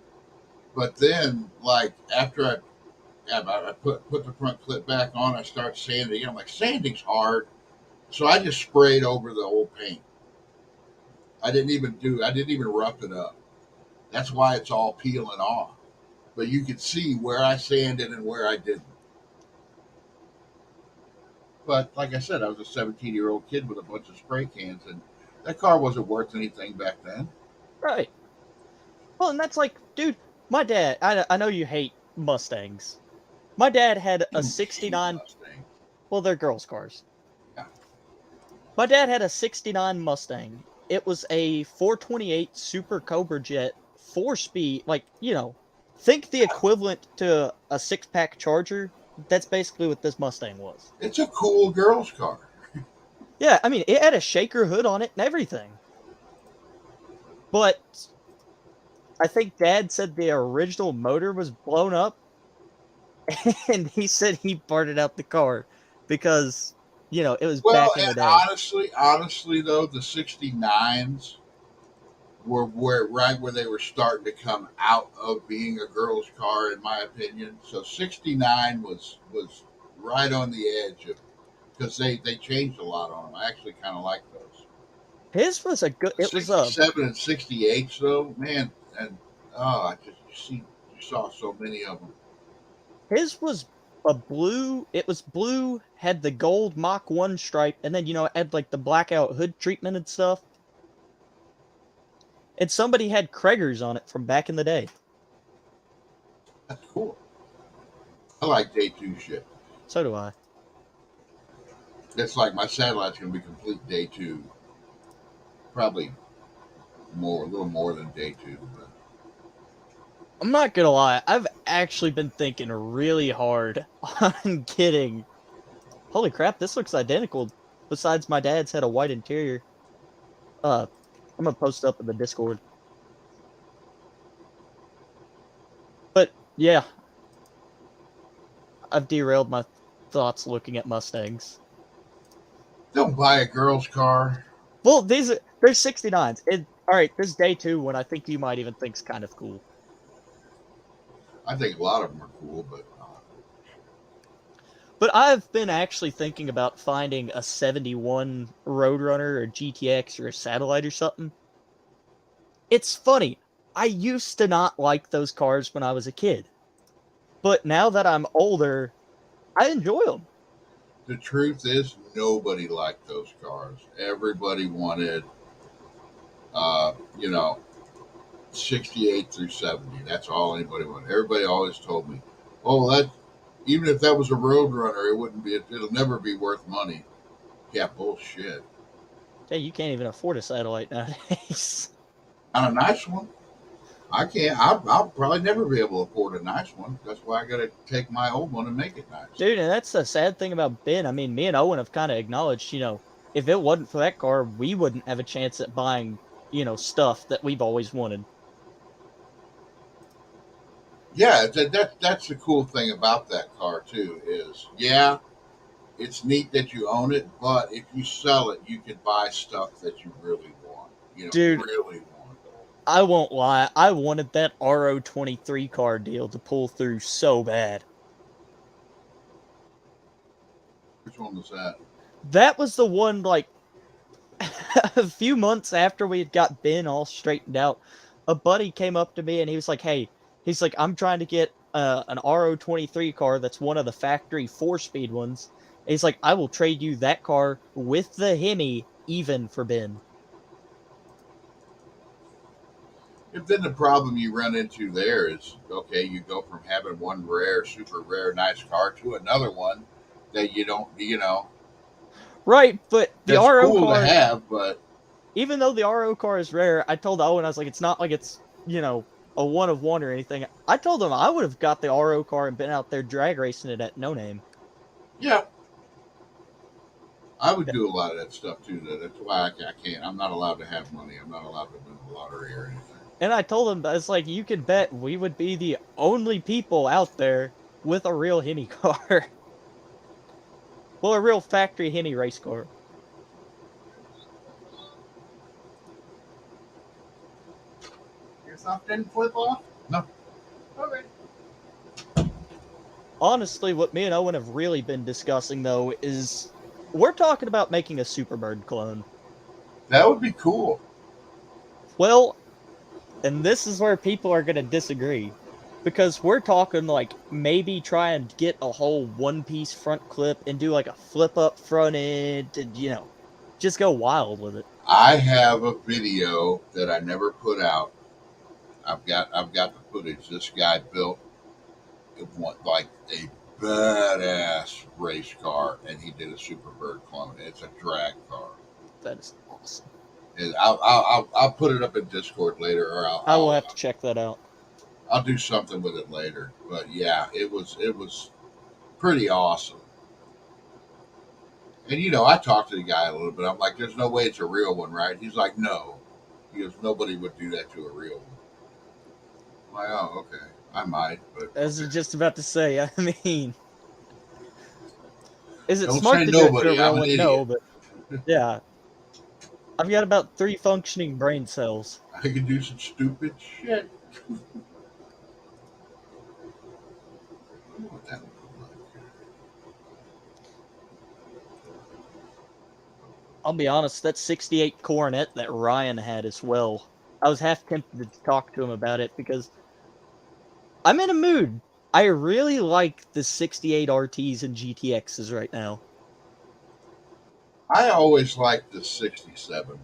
But then, like after I put the front clip back on, I start sanding again. I'm like, sanding's hard, so I just sprayed over the old paint. I didn't even rough it up. That's why it's all peeling off. But you could see where I sanded and where I didn't. But like I said, I was a 17-year-old kid with a bunch of spray cans, and that car wasn't worth anything back then. Right. Well, and that's like, dude, my dad. I know you hate Mustangs. My dad had a '69. Mustang. Well, they're girls' cars. Yeah. My dad had a '69 Mustang. It was a 428 Super Cobra Jet, 4-speed. Like, think the equivalent to a 6-pack Charger. That's basically what this Mustang was. It's a cool girl's car. Yeah, I mean, it had a shaker hood on it and everything. But I think Dad said the original motor was blown up, and he said he parted out the car because, it was Well, back in the and day. honestly though, the 69s were right where they were starting to come out of being a girl's car, in my opinion. So 69 was right on the edge of, because they changed a lot on them. I actually kind of like those. His was a good. It was a 67 and 68 though, man, and I just you saw so many of them. His was a blue. It was blue, had the gold Mach 1 stripe, and then, it had like the blackout hood treatment and stuff. And somebody had Krager's on it from back in the day. That's cool. I like day two shit. So do I. It's like my satellite's gonna be complete day two. Probably a little more than day two. But I'm not gonna lie, I've actually been thinking really hard on getting. Holy crap, this looks identical. Besides, my dad's had a white interior. I'm gonna post it up in the Discord. But yeah, I've derailed my thoughts looking at Mustangs. don't buy a girl's car. Well, they're 69s. All right, this day two one I think you might even think's kind of cool. I think a lot of them are cool, but But I've been actually thinking about finding a 71 Roadrunner or GTX or a Satellite or something. It's funny. I used to not like those cars when I was a kid. But now that I'm older, I enjoy them. the truth is, nobody liked those cars. Everybody wanted, uh, you know, 68 through 70. That's all anybody wanted. Everybody always told me, "Oh, that even if that was a Roadrunner, it wouldn't be. It'll never be worth money." Yeah, bullshit. Hey, you can't even afford a Satellite nowadays. On a nice one, I can't. I'll probably never be able to afford a nice one. That's why I got to take my old one and make it nice. Dude, and that's the sad thing about Ben. I mean, me and Owen have kind of acknowledged, if it wasn't for that car, we wouldn't have a chance at buying, stuff that we've always wanted. Yeah, that's the cool thing about that car too. Is yeah, it's neat that you own it, but if you sell it, you could buy stuff that you really want. Dude. Really want. I won't lie, I wanted that RO23 car deal to pull through so bad. Which one was that? That was the one, like, a few months after we had got Ben all straightened out, a buddy came up to me and he was like, hey, he's like, I'm trying to get an RO23 car that's one of the factory 4-speed ones. And he's like, I will trade you that car with the Hemi even for Ben. If then the problem you run into there is, okay, you go from having one rare, super rare, nice car to another one that you don't, Right, but the that's RO cool to car, have, but even though the RO car is rare, I told Owen, I was like, it's not like it's, a one of one or anything. I told him I would have got the RO car and been out there drag racing it at No Name. yeah, I would do a lot of that stuff too. That's why I can't. I'm not allowed to have money. I'm not allowed to win the lottery or anything. And I told him, it's like, you could bet we would be the only people out there with a real Hemi car. Well, a real factory Hemi race car. Your stuff didn't flip off? No. Okay. Honestly, what me and Owen have really been discussing, though, is we're talking about making a Superbird clone. That would be cool. Well, and this is where people are going to disagree. Because we're talking, like, maybe try and get a whole one-piece front clip and do, like, a flip-up front end and, just go wild with it. I have a video that I never put out. I've got the footage. This guy built like a badass race car, and he did a Superbird clone. It's a drag car. That is awesome. And I'll put it up in Discord later, or I will have to check that out. I'll do something with it later. But yeah, it was pretty awesome. And I talked to the guy a little bit. I'm like, "There's no way it's a real one, right?" He's like, "No." He goes, "Nobody would do that to a real one." I'm like, "Oh, okay. I might, but." I was just about to say, I mean, is it Don't smart say to do it to a nobody, real I'm an one? No, idiot. but yeah. I've got about 3 functioning brain cells. I can do some stupid shit. I wonder what that would look like. I'll be honest, that 68 Coronet that Ryan had as well. I was half tempted to talk to him about it because I'm in a mood. I really like the 68 RTs and GTXs right now. I always liked the 67s.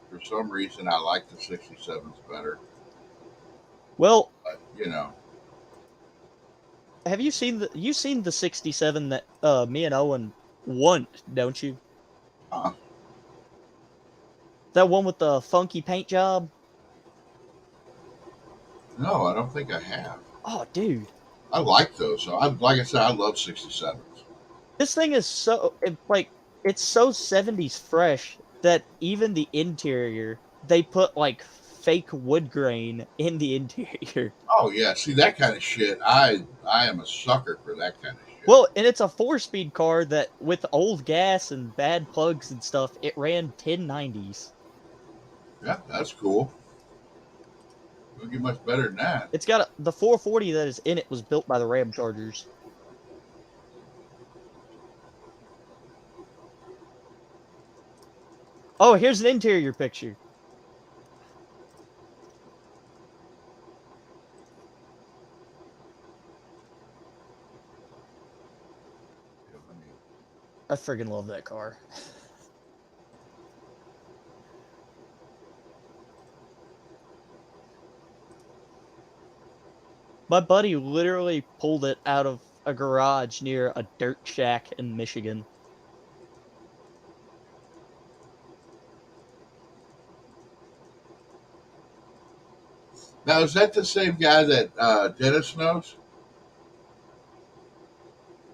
For some reason, I like the 67s better. Well, But, have you seen the 67 that me and Owen want, don't you? uh, That one with the funky paint job? no, I don't think I have. Oh, dude. I like those. Like I said, I love 67s. This thing is it's so 70s fresh that even the interior, they put like fake wood grain in the interior. Oh yeah, see that kind of shit. I am a sucker for that kind of shit. Well, and it's a 4-speed car that with old gas and bad plugs and stuff, it ran 1090s. Yeah, that's cool. Don't get much better than that. It's got the 440 that is in it was built by the Ram Chargers. Oh, here's an interior picture. I friggin' love that car. My buddy literally pulled it out of a garage near a dirt shack in Michigan. Now, is that the same guy that Dennis knows?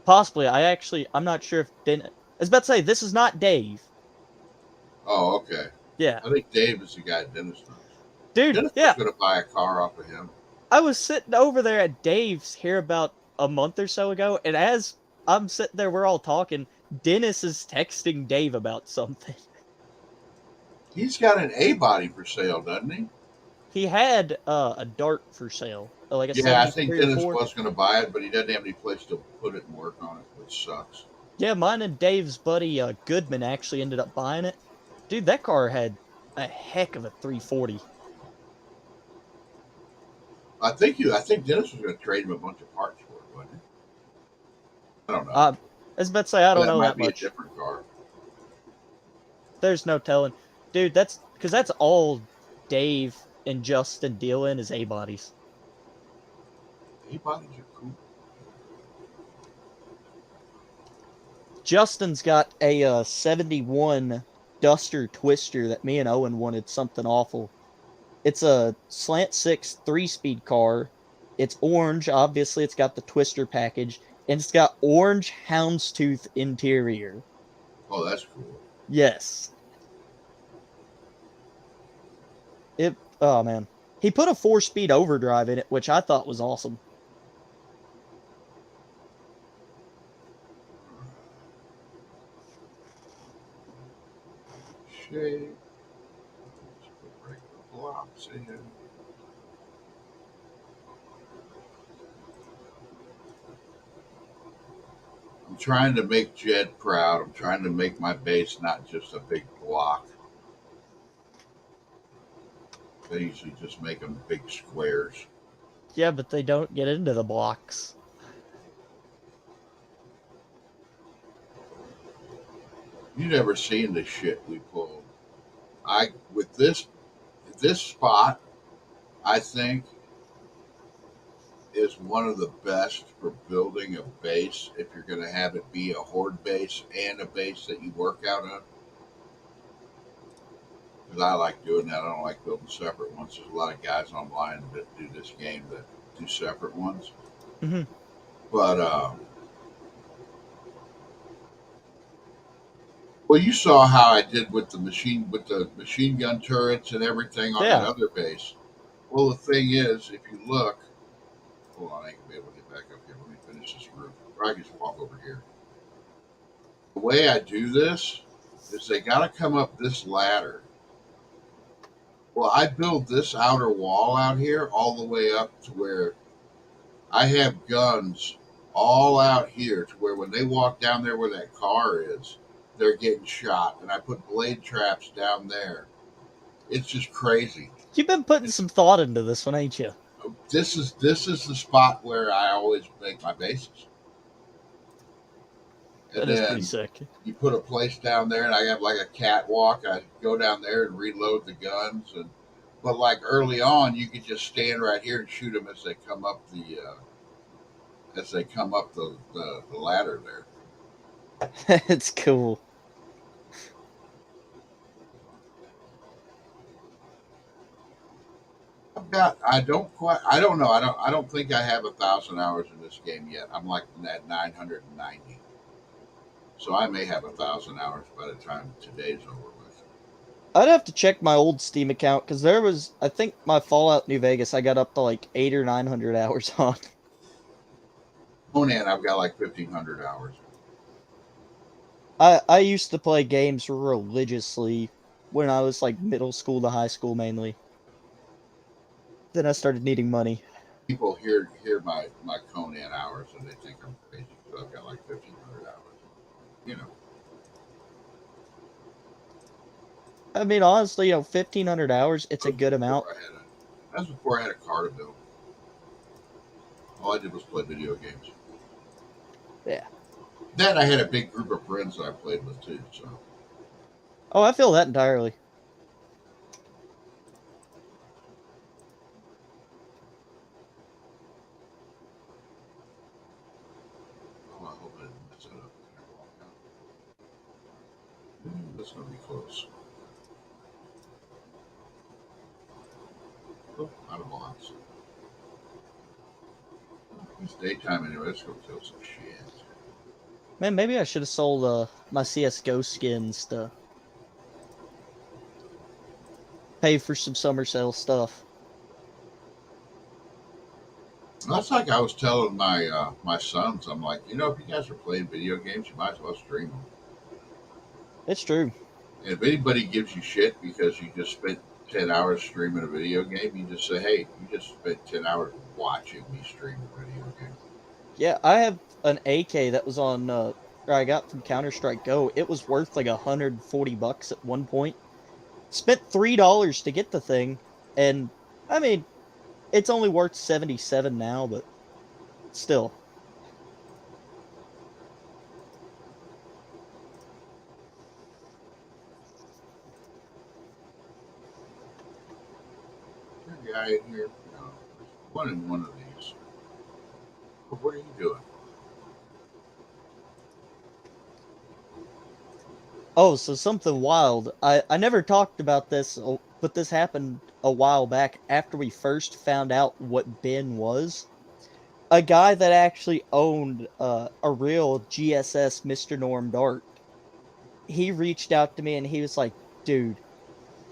Possibly. I'm not sure if I was about to say, this is not Dave. Oh, okay. Yeah. I think Dave is the guy Dennis knows. Dude, Dennis yeah. was going to buy a car off of him. I was sitting over there at Dave's here about a month or so ago, and as I'm sitting there, we're all talking, Dennis is texting Dave about something. He's got an A body for sale, doesn't he? He had a Dart for sale. Like a Yeah, I think 73 or Dennis 4. was going to buy it, but he doesn't have any place to put it and work on it, which sucks. Yeah, mine and Dave's buddy Goodman actually ended up buying it. Dude, that car had a heck of a 340. I think Dennis was going to trade him a bunch of parts for it, wasn't he? I don't know. I was about to say I don't That know might that be a much. different car. There's no telling, dude. That's because that's all Dave and Justin deal in is A bodies. A-bodies are cool. Justin's got a 71 Duster Twister that me and Owen wanted something awful. It's a slant six 3-speed car. It's orange, obviously. It's got the Twister package, and it's got orange houndstooth interior. Oh, that's cool. Yes. Oh man. He put a 4-speed overdrive in it, which I thought was awesome. Shade. Let's put regular blocks in. I'm trying to make Jed proud. I'm trying to make my base not just a big block. They usually just make them big squares. Yeah, but they don't get into the blocks. You never seen the shit we pulled. I with this spot, I think is one of the best for building a base if you're going to have it be a horde base and a base that you work out of. Because I like doing that. I don't like building separate ones. There's a lot of guys online that do this game that do separate ones. Hmm. But well, you saw how I did with the machine gun turrets and everything on that Yeah. other base. Well, the thing is, if you look, hold on, I ain't gonna be able to get back up here. Let me finish this roof. Or I can just walk over here. The way I do this is they got to come up this ladder. Well, I build this outer wall out here all the way up to where I have guns all out here to where when they walk down there where that car is, they're getting shot. And I put blade traps down there. It's just crazy. You've been putting some thought into this one, ain't you? This is the spot where I always make my bases. And That is pretty then sick. you put a place down there, and I have like a catwalk. I go down there and reload the guns, and but like early on, you could just stand right here and shoot them as they come up the ladder there. It's cool. I don't know. I don't think I have 1,000 hours in this game yet. I'm like at 990. So I may have 1,000 hours by the time today's over with. I'd have to check my old Steam account because there was, I think, my Fallout New Vegas. I got up to like 800 or 900 hours on. Conan, I've got like 1,500 hours. I used to play games religiously when I was like middle school to high school mainly. Then I started needing money. People hear my Conan hours and they think I'm crazy. So I've got like 1,500 hours. You know, I mean, honestly, 1,500 hours, it's a good amount. That was before I had a car to build. All I did was play video games. Yeah. Then I had a big group of friends that I played with too. So Oh, I feel that entirely. I hope I didn't mess that up. That's gonna be close. Oh, out of box. It's daytime anyway. Let's go kill some shit. Man, maybe I should have sold my CSGO skins to pay for some summer sale stuff. That's like I was telling my sons. I'm like, if you guys are playing video games, you might as well stream them. It's true. And if anybody gives you shit because you just spent 10 hours streaming a video game, you just say, hey, you just spent 10 hours watching me stream a video game. Yeah, I have an AK that was on, or I got from Counter-Strike Go. It was worth like $140 at one point. Spent $3 to get the thing, and I mean, It's only worth 77 now, but still. Is there a guy in here? No. There's one in one of these. What are you doing? Oh, so something wild. I never talked about this, but this happened a while back after we first found out what Ben was. A guy that actually owned a real GSS Mr. Norm Dart. He reached out to me and he was like, dude,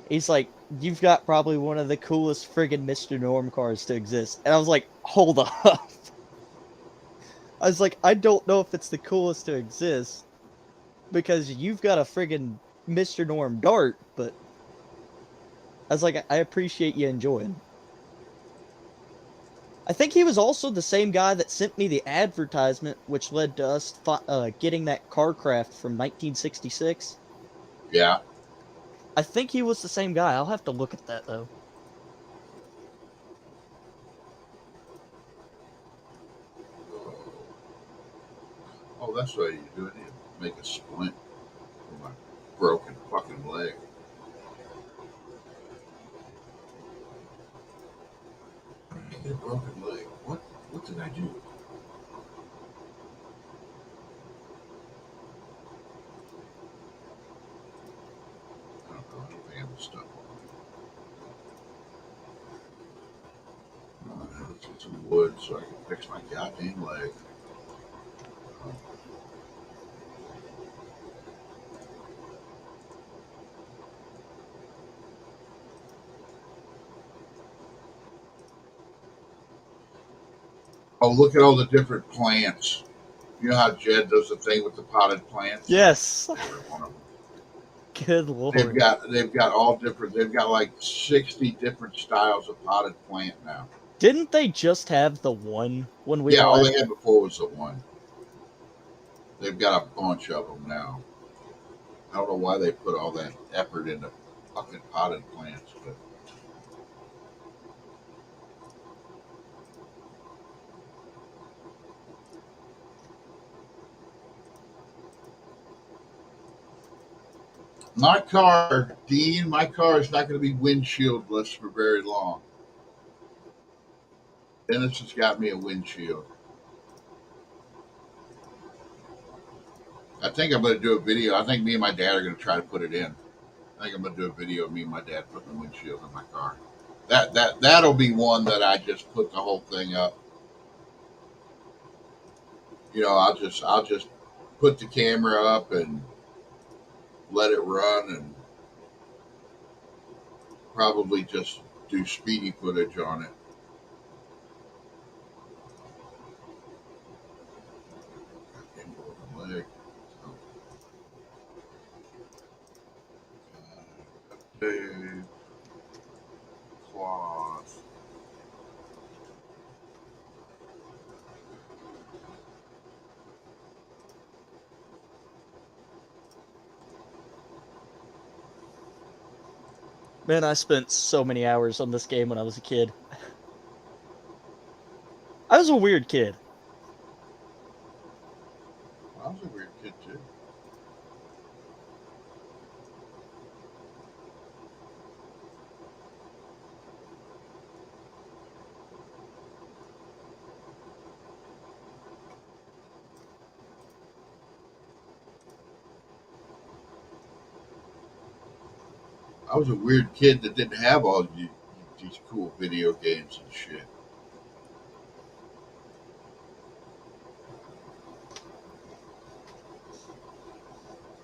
he's like, you've got probably one of the coolest friggin' Mr. Norm cars to exist. And I was like, hold up. I was like, I don't know if it's the coolest to exist because you've got a friggin' Mr. Norm Dart, but I was like, I appreciate you enjoying. I think he was also the same guy that sent me the advertisement, which led to us getting that Carcraft from 1966. Yeah. I think he was the same guy. I'll have to look at that though. Oh, that's what you do. You make a splint for my broken fucking leg. A broken leg. What? What did I do? I don't know. I don't think I have the stuff on. Let's get some wood so I can fix my goddamn leg. Oh, look at all the different plants. You know how Jed does the thing with the potted plants? Yes. They're one of them. Good lord. They've got all different. They've got like 60 different styles of potted plant now. Didn't they just have the one when we Yeah, all left? they had before was the one. They've got a bunch of them now. I don't know why they put all that effort into fucking potted plants, but my car, Dean, my car is not going to be windshieldless for very long. Dennis has got me a windshield. I think I'm going to do a video. I think me and my dad are going to try to put it in. I think I'm going to do a video of me and my dad putting a windshield in my car. That'll be one that I just put the whole thing up. You know, I'll just put the camera up and let it run and probably just do speedy footage on it. Leg. Dave, cloth. Man, I spent so many hours on this game when I was a kid. I was a weird kid. I was a weird kid too. I was a weird kid that didn't have all these cool video games and shit.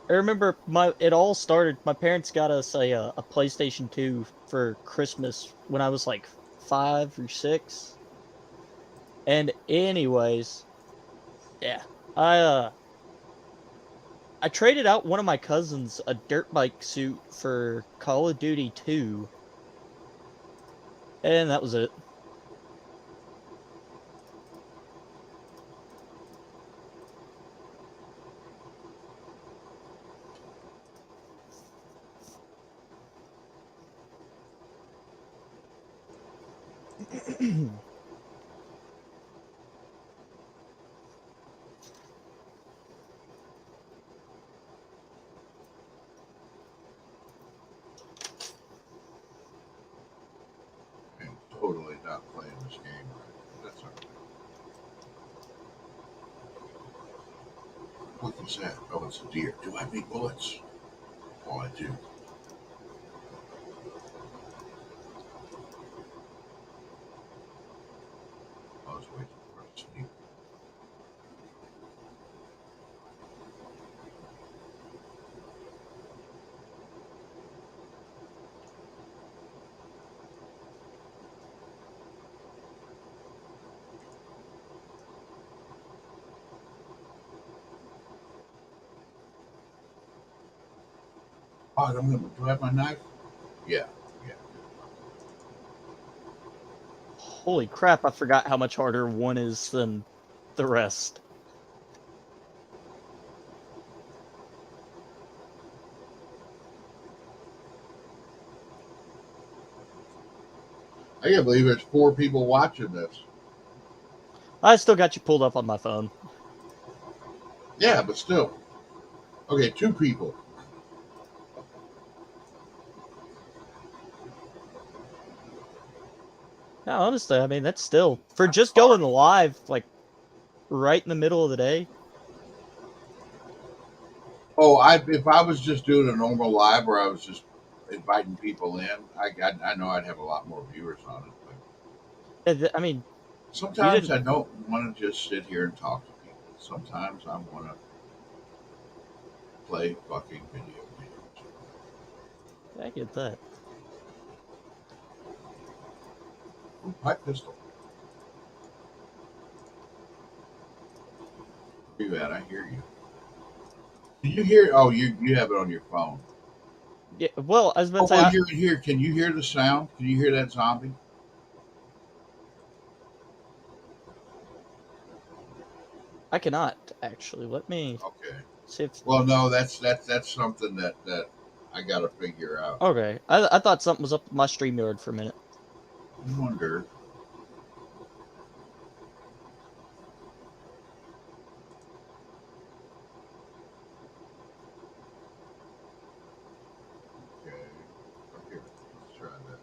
I remember it all started. My parents got us a PlayStation 2 for Christmas when I was like 5 or 6. And anyways, yeah, I traded out one of my cousins a dirt bike suit for Call of Duty 2, and that was it. I'm totally not playing this game right. That's all right. What is that? Oh, it's a deer. Do I have any bullets? Oh, I do. I was waiting for it to sneak. Oh, I don't remember. Do I have my knife? Yeah, yeah. Holy crap, I forgot how much harder one is than the rest. I can't believe there's 4 people watching this. I still got you pulled up on my phone. Yeah, but still. Okay, 2 people. Yeah, honestly, I mean, that's still, for just going live, like, right in the middle of the day. Oh, if I was just doing a normal live where I was just inviting people in, I know I'd have a lot more viewers on it. But I mean, you sometimes didn't. I don't want to just sit here and talk to people. Sometimes I want to play fucking video games. I get that. Ooh, pipe pistol. Where you at? I hear you. Can you hear? Oh, you have it on your phone. Yeah, well, I was about Oh, to say, well, you're in here. Can you hear the sound? Can you hear that zombie? I cannot, actually. Let me Okay. see if. Well, no, that's something that I got to figure out. Okay, I thought something was up with my StreamYard for a minute. I wonder. Okay. Oh, here, let's try that.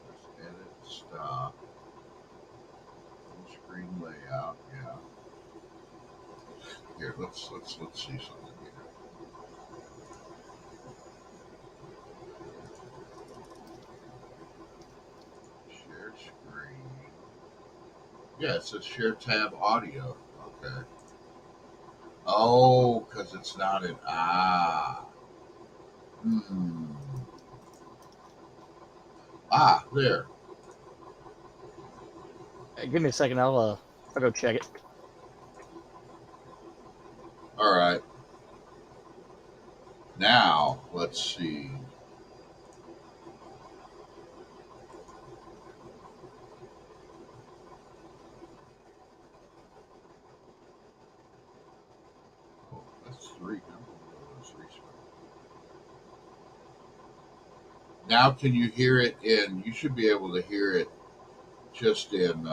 Let's edit, stop, full screen layout. Yeah. Here, let's see something here. Share screen. Yeah, it says share tab audio. Okay. Oh, because it's not an Hmm. There. Give me a second. I'll go check it. All right. Now let's see. Oh, that's 3. I'm gonna go to 3 spot. Now, can you hear it in? You should be able to hear it just in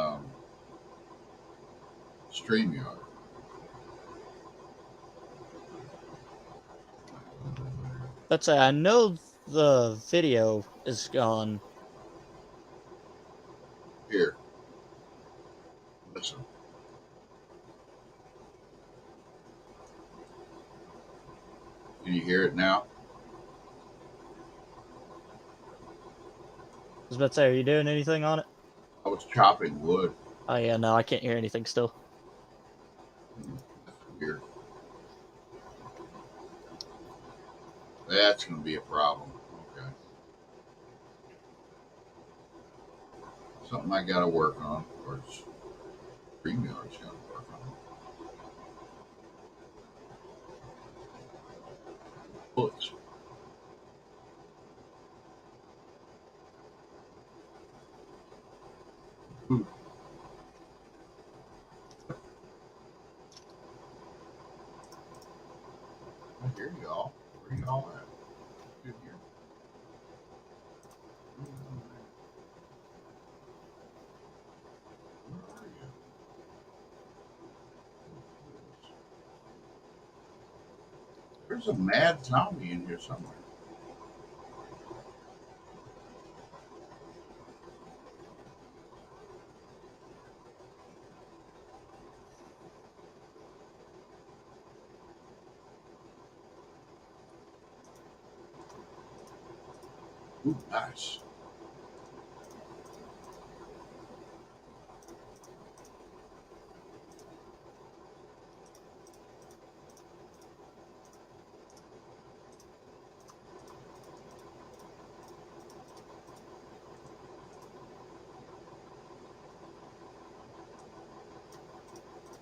StreamYard. Let's say I know the video is gone. Here, listen. Can you hear it now? I was about to say, are you doing anything on it? I was chopping wood. Oh yeah, no, I can't hear anything still. That's weird. That's going to be a problem. Okay. Something I got to work on, or StreamYard's got to work on. Bullets. Ooh, I hear y'all. Where y'all at? Good here. There's a Mad Tommy in here somewhere. Ooh, nice.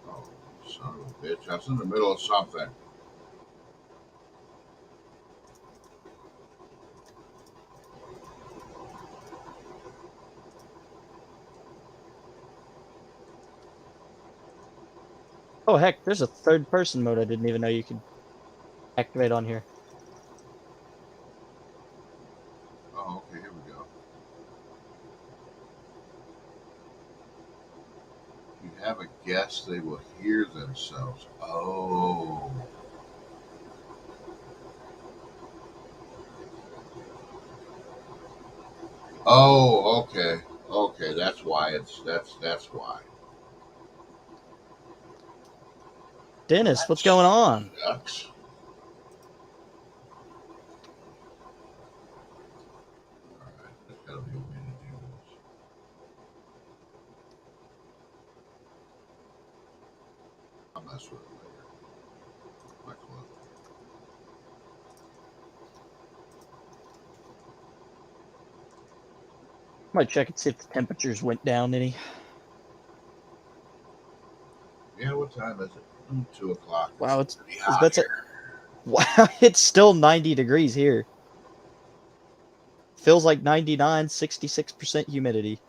Oh, son of a bitch. I was in the middle of something. Oh heck, there's a third person mode I didn't even know you could activate on here. Oh, okay, here we go. You have a guest, they will hear themselves. Oh. Oh, okay. Okay, that's why that's why. Dennis, what's going on? Shucks. Alright, there's gotta be a way to do this. I'll mess with it later. My club. Might check and see if the temperatures went down any. Yeah, what time is it? 2 o'clock. Wow, it's pretty I was hot about to say, here. wow, it's still 90 degrees here. Feels like 99, 66% humidity.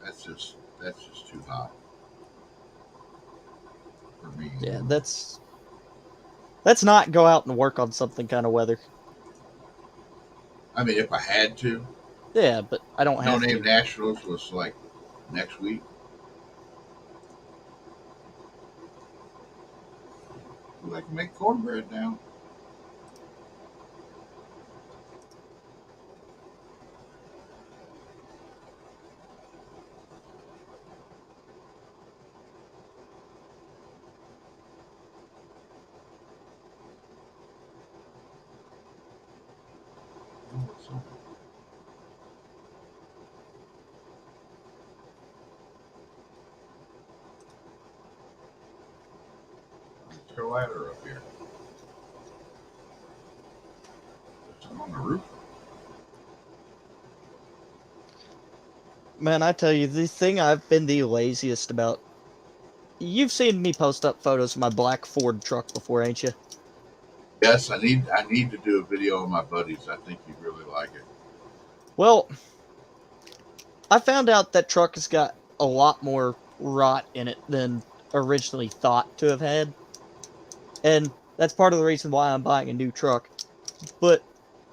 That's just too hot for me. Yeah, that's not go out and work on something kind of weather. I mean, if I had to, Yeah, but I don't No have Name to. Nationals was like next week. Ooh, I can make cornbread now. Oh, what's up? There's a ladder up here. There's some on the roof. Man, I tell you, the thing I've been the laziest about. You've seen me post up photos of my black Ford truck before, ain't you? Yes, I need to do a video of my buddies. I think you'd really like it. Well, I found out that truck has got a lot more rot in it than originally thought to have had. And that's part of the reason why I'm buying a new truck. But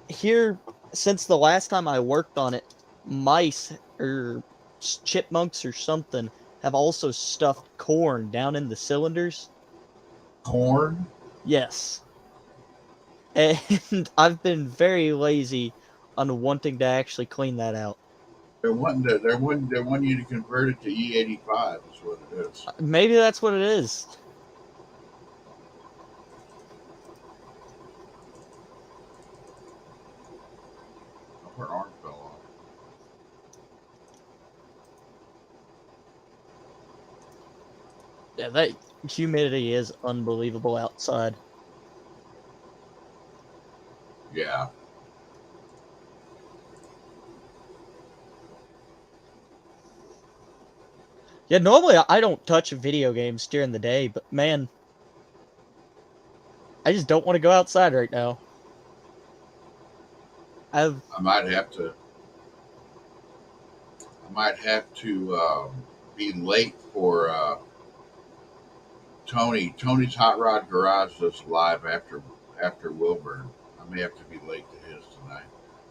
here, since the last time I worked on it, mice or chipmunks or something have also stuffed corn down in the cylinders. Corn? Yes. And I've been very lazy on wanting to actually clean that out. They want you to convert it to E85 is what it is. Maybe that's what it is. Oh, her arm fell off. Yeah, that humidity is unbelievable outside. Yeah. Yeah, normally I don't touch video games during the day, but man, I just don't want to go outside right now. I've I might have to be late for Tony's Hot Rod Garage does live after Wilburn. I may have to be late to his tonight,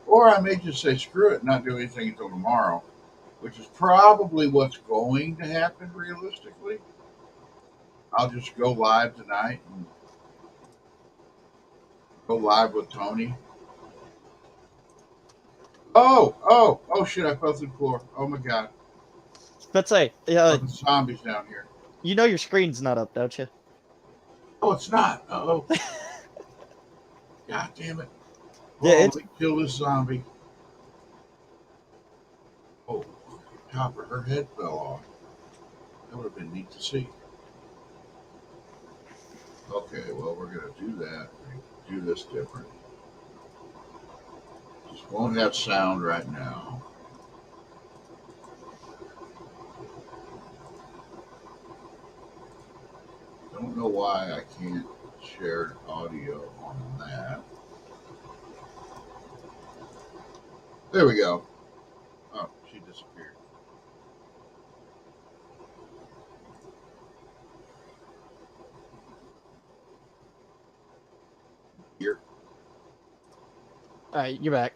or I may just say screw it, and not do anything until tomorrow. which is probably what's going to happen realistically. I'll just go live tonight and go live with Tony. Oh, shit, I fell through the floor. Oh my god. But say, The zombies down here. you know your screen's not up, don't you? Oh, it's not. Oh. God damn it. Yeah, Oh, it's let me kill this zombie. Oh, Copper, her head fell off. That would have been neat to see. Okay, well, we're going to do that. Do this different. Just won't have sound right now. Don't know why I can't share audio on that. There we go. Oh, she disappeared. Here. all right. You're back.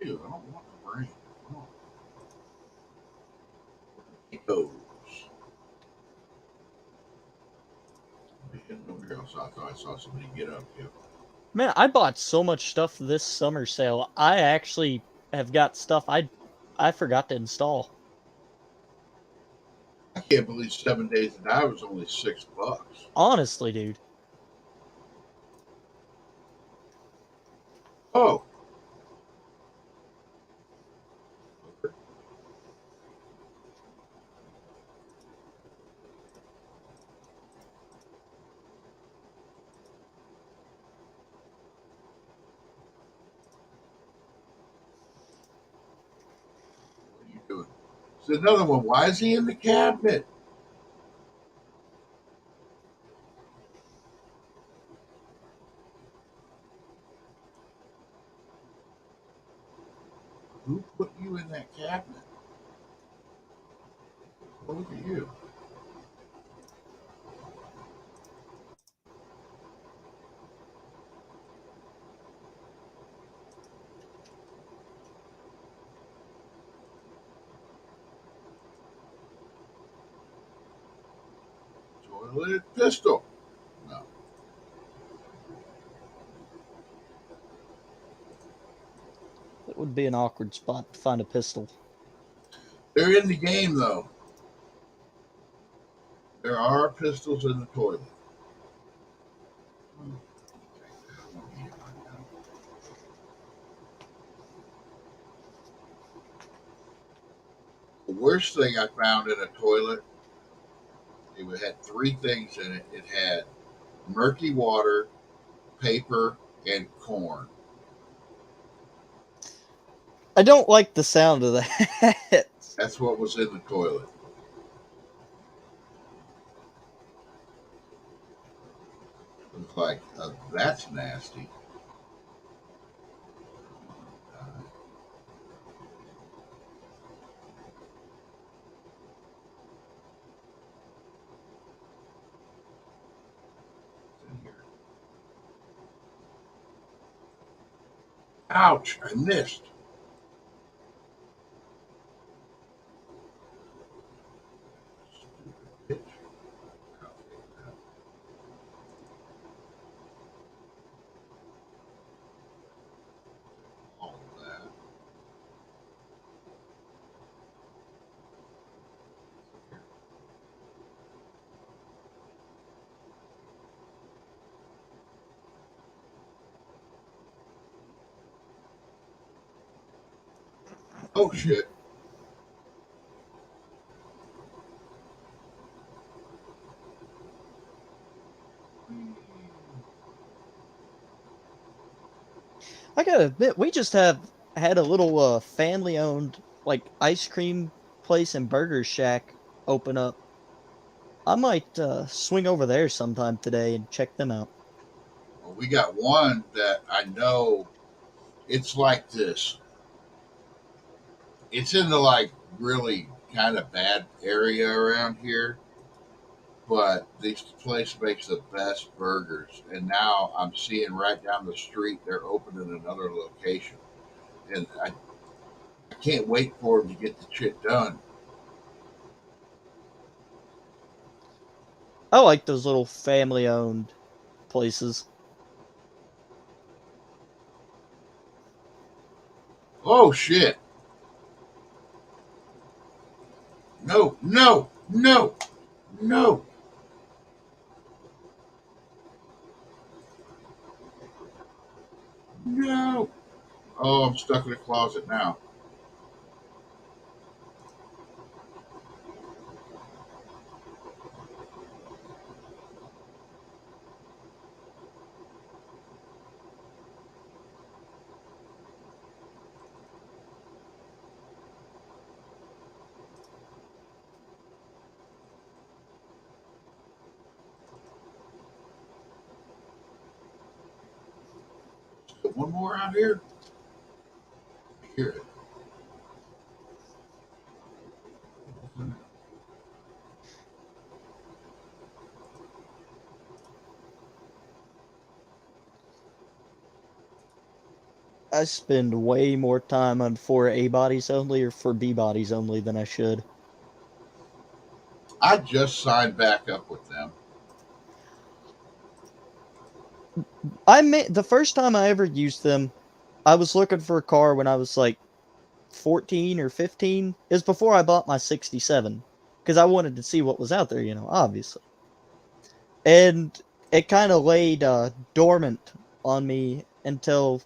Ew, I don't want the brain. Oh. It goes. Nowhere else. I thought I saw somebody get up. Yep. Man, I bought so much stuff this summer sale. I actually have got stuff I forgot to install. I can't believe 7 Days to Die was only $6. Honestly, dude. Oh. What are you doing? So another one. Why is he in the cabinet? Who put you in that cabinet? Oh, look at you. Toilet pistol. No. It would be an awkward spot to find a pistol. They're in the game, though. There are pistols in the toilet. The worst thing I found in a toilet, it had three things in it. It had murky water, paper, and corn. I don't like the sound of that. That's what was in the toilet. It was like, that's nasty. Ouch, I missed. Stupid bitch. All of that. Oh shit. I gotta admit, we just had a little family-owned like ice cream place and burger shack open up. I might swing over there sometime today and check them out. Well, we got one that I know it's like this. It's in the like really kind of bad area around here. but this place makes the best burgers. And now I'm seeing right down the street they're opening another location, and I can't wait for them to get the shit done. I like those little family-owned places. Oh shit! No! No! No! No! No! Oh, I'm stuck in a closet now. One more out here. Hear it. I spend way more time on for A bodies only or for B bodies only than I should. I just signed back up with them. The first time I ever used them, I was looking for a car when I was like 14 or 15. It was before I bought my 67 because I wanted to see what was out there, obviously. And it kind of laid dormant on me until,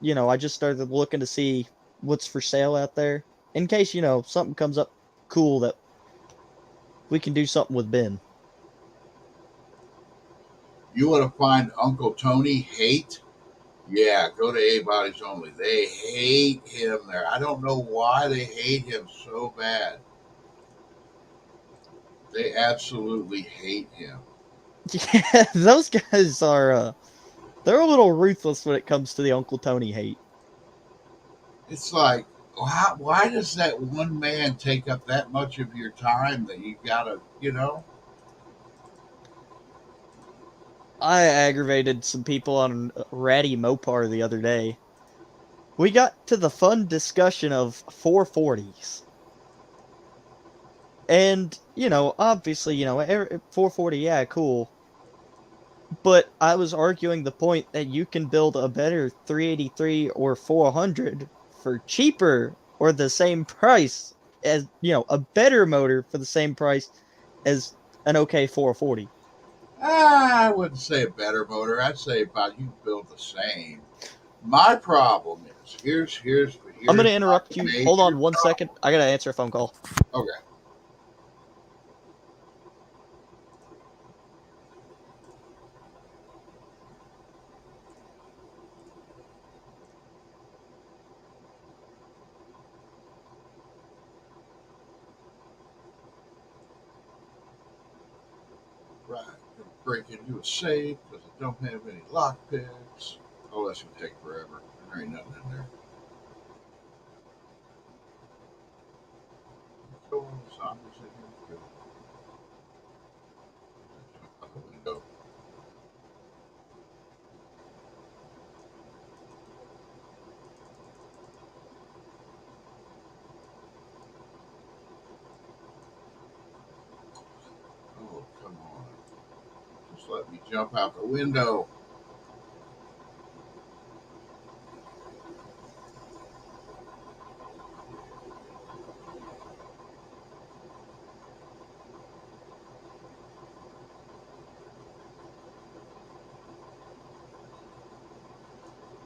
I just started looking to see what's for sale out there in case, something comes up cool that we can do something with Ben. You want to find Uncle Tony hate? Yeah, go to A Bodies Only. They hate him there. I don't know why they hate him so bad. They absolutely hate him. Yeah, those guys are, they're a little ruthless when it comes to the Uncle Tony hate. It's like, why does that one man take up that much of your time that you gotta, I aggravated some people on Ratty Mopar the other day. We got to the fun discussion of 440s. And, obviously, 440, yeah, cool. But I was arguing the point that you can build a better 383 or 400 for cheaper or the same price as, a better motor for the same price as an OK 440. I wouldn't say a better motor. I'd say about you build the same. My problem is I'm going to here's my interrupt you. Hold major on one second. problem. I got to answer a phone call. Okay. Right. Gonna break into a safe because I don't have any lock picks. Oh, that's gonna take forever. There ain't nothing in there. Go on, zombies in here. Go out the window. Oh, come on. Just let me jump out the window.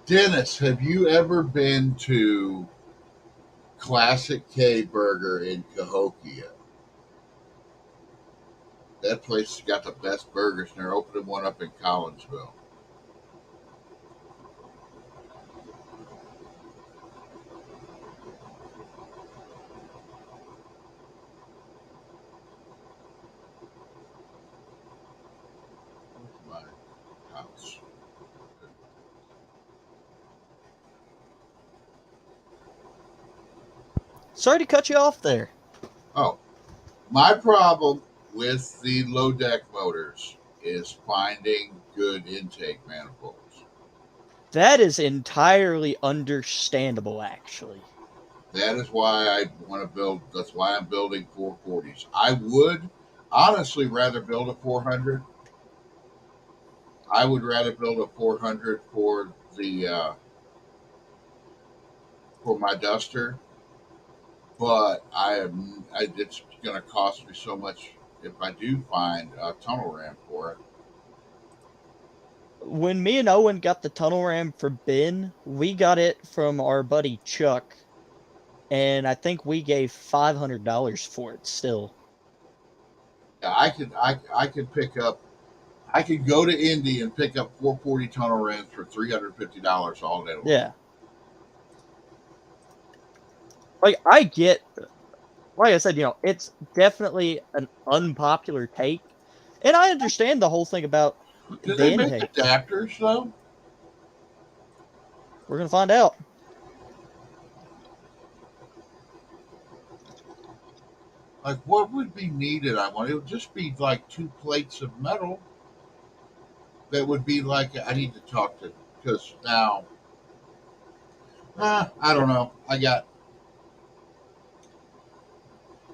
Dennis, have you ever been to Classic K Burger in Cahokia? That place has got the best burgers, and they're opening one up in Collinsville. Where's my house? Sorry to cut you off there. Oh, my problem with the low deck motors is finding good intake manifolds. That is entirely understandable, actually. That is why I want to build. That's why I'm building 440s. I would honestly rather build a 400. I would rather build a 400 for my Duster, but it's going to cost me so much if I do find a tunnel ramp for it. When me and Owen got the tunnel ram for Ben, we got it from our buddy Chuck, and I think we gave $500 for it still. Yeah, I could pick up. I could go to Indy and pick up 440 tunnel ramps for $350 all day long. Yeah. Like, I get, like I said, it's definitely an unpopular take. And I understand the whole thing about Do the they make intakes. adapters though? We're going to find out. Like, what would be needed? It would just be like two plates of metal. That would be like I need to talk to because now, I don't know. I got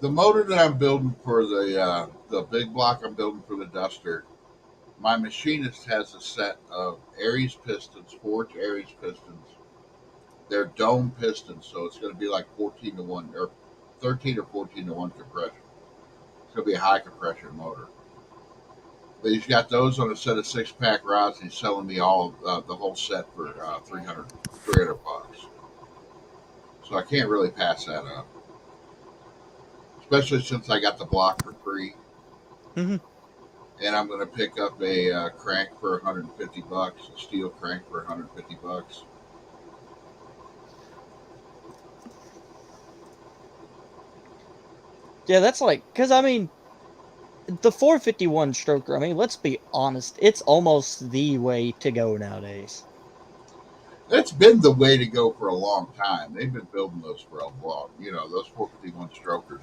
the motor that I'm building for the big block I'm building for the Duster. My machinist has a set of Aries pistons, forged Aries pistons. They're dome pistons, so it's going to be like 14-1 or 13 or 14-1 compression. It's going to be a high compression motor. But he's got those on a set of 6-pack rods, and he's selling me all the whole set for 300 bucks. So I can't really pass that up, especially since I got the block for free. Mm-hmm. And I'm going to pick up a crank for 150 bucks, a steel crank for 150 bucks. Yeah, that's like, because I mean, the 451 stroker, I mean, let's be honest, it's almost the way to go nowadays. That's been the way to go for a long time. They've been building those for a while. Those 451 strokers.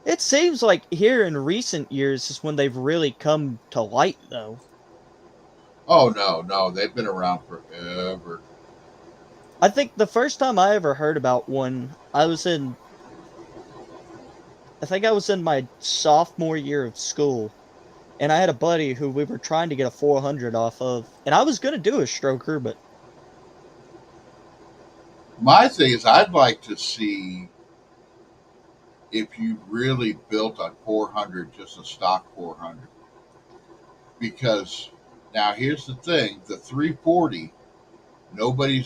It seems like here in recent years is when they've really come to light, though. Oh, no. They've been around forever. I think the first time I ever heard about one, I think I was in my sophomore year of school, and I had a buddy who we were trying to get a 400 off of, and I was going to do a stroker, but My thing is, I'd like to see if you really built a 400, just a stock 400. Because now here's the thing: the 340, nobody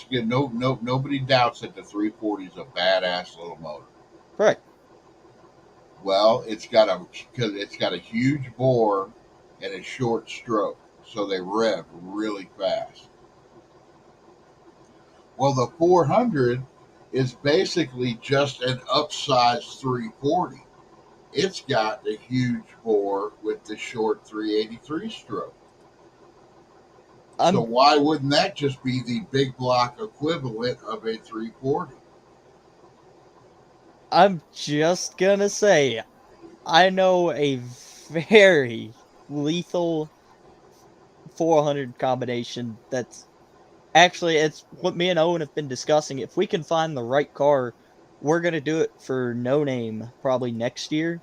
doubts that the 340 is a badass little motor. right. Well, it's got a huge bore and a short stroke, so they rev really fast. Well, the 400 is basically just an upsized 340. It's got a huge bore with the short 383 stroke. So I'm why wouldn't that just be the big block equivalent of a 340? I'm just gonna say, I know a very lethal 400 combination that's actually, it's what me and Owen have been discussing. If we can find the right car, we're gonna do it for No Name probably next year.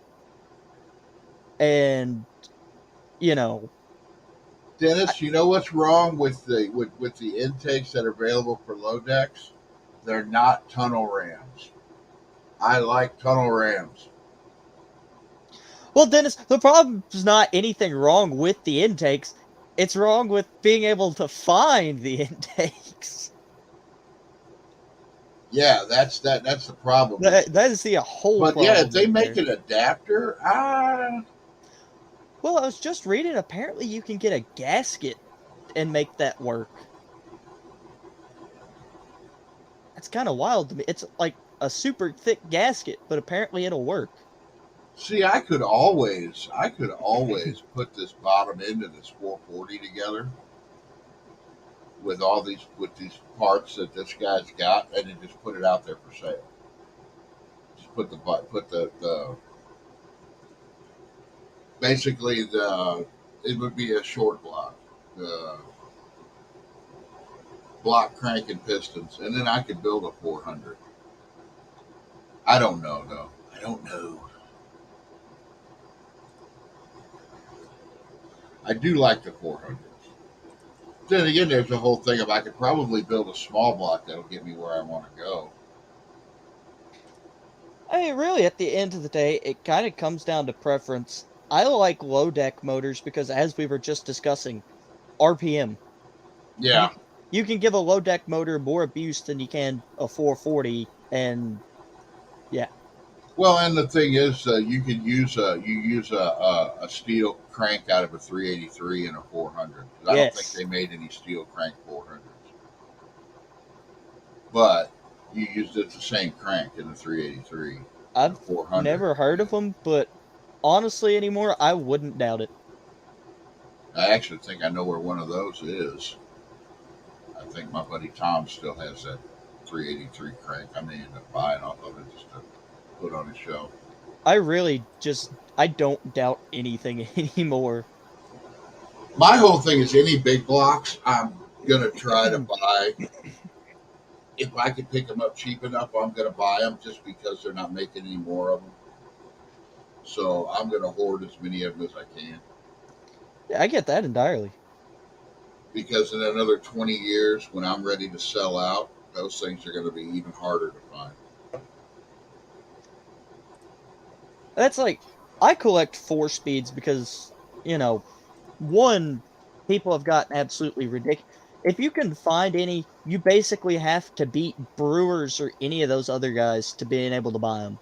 And you know, Dennis, you know what's wrong with the intakes that are available for low decks? They're not tunnel rams. I like tunnel rams. well, Dennis, the problem's not anything wrong with the intakes. It's wrong with being able to find the intakes. Yeah, that's the problem. That is the whole But problem. yeah, if they make there. an adapter, Well, I was just reading. Apparently, you can get a gasket and make that work. That's kind of wild to me. It's like a super thick gasket, but apparently it'll work. see, I could always put this bottom end of this 440 together with these parts that this guy's got, and then just put it out there for sale. Just put the Basically, it would be a short block, the block crank and pistons, and then I could build a 400. I don't know though. I don't know. I do like the 400s. Then again, there's the whole thing of I could probably build a small block that'll get me where I want to go. I mean, really, at the end of the day, it kind of comes down to preference. I like low deck motors because, as we were just discussing, RPM. You Yeah. you can give a low deck motor more abuse than you can a 440, and yeah, Well, and the thing is, you can use a steel crank out of a 383 and a 400. I don't think yes, they made any steel crank 400s, but you used it the same crank in the 383 and a I've 400. never heard of them, but honestly, anymore, I wouldn't doubt it. I actually think I know where one of those is. I think my buddy Tom still has that 383 crank. I may end up buying off of it just to put on his shelf. I really just I don't doubt anything anymore. My whole thing is any big blocks, I'm gonna try to buy. If I can pick them up cheap enough, I'm gonna buy them just because they're not making any more of them. So I'm gonna hoard as many of them as I can Yeah, I get that entirely. because in another 20 years, when I'm ready to sell out, those things are gonna be even harder to find. That's like I collect 4 speeds because, you know, one, people have gotten absolutely ridiculous. If you can find any, you basically have to beat Brewers or any of those other guys to being able to buy them.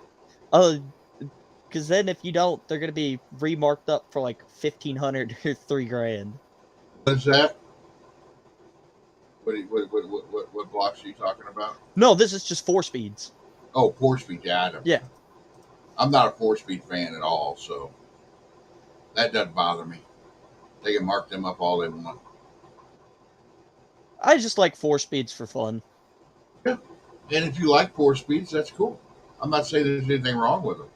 Because then if you don't, they're gonna be remarked up for like 1,500 or 3 grand. What is that? What blocks are you talking about? No, this is just 4 speeds. Oh, 4 speed. Yeah, I don't Yeah, care. I'm not a 4 speed fan at all, so that doesn't bother me. They can mark them up all they want. I just like 4 speeds for fun. Yeah. And if you like 4 speeds, that's cool. I'm not saying there's anything wrong with them.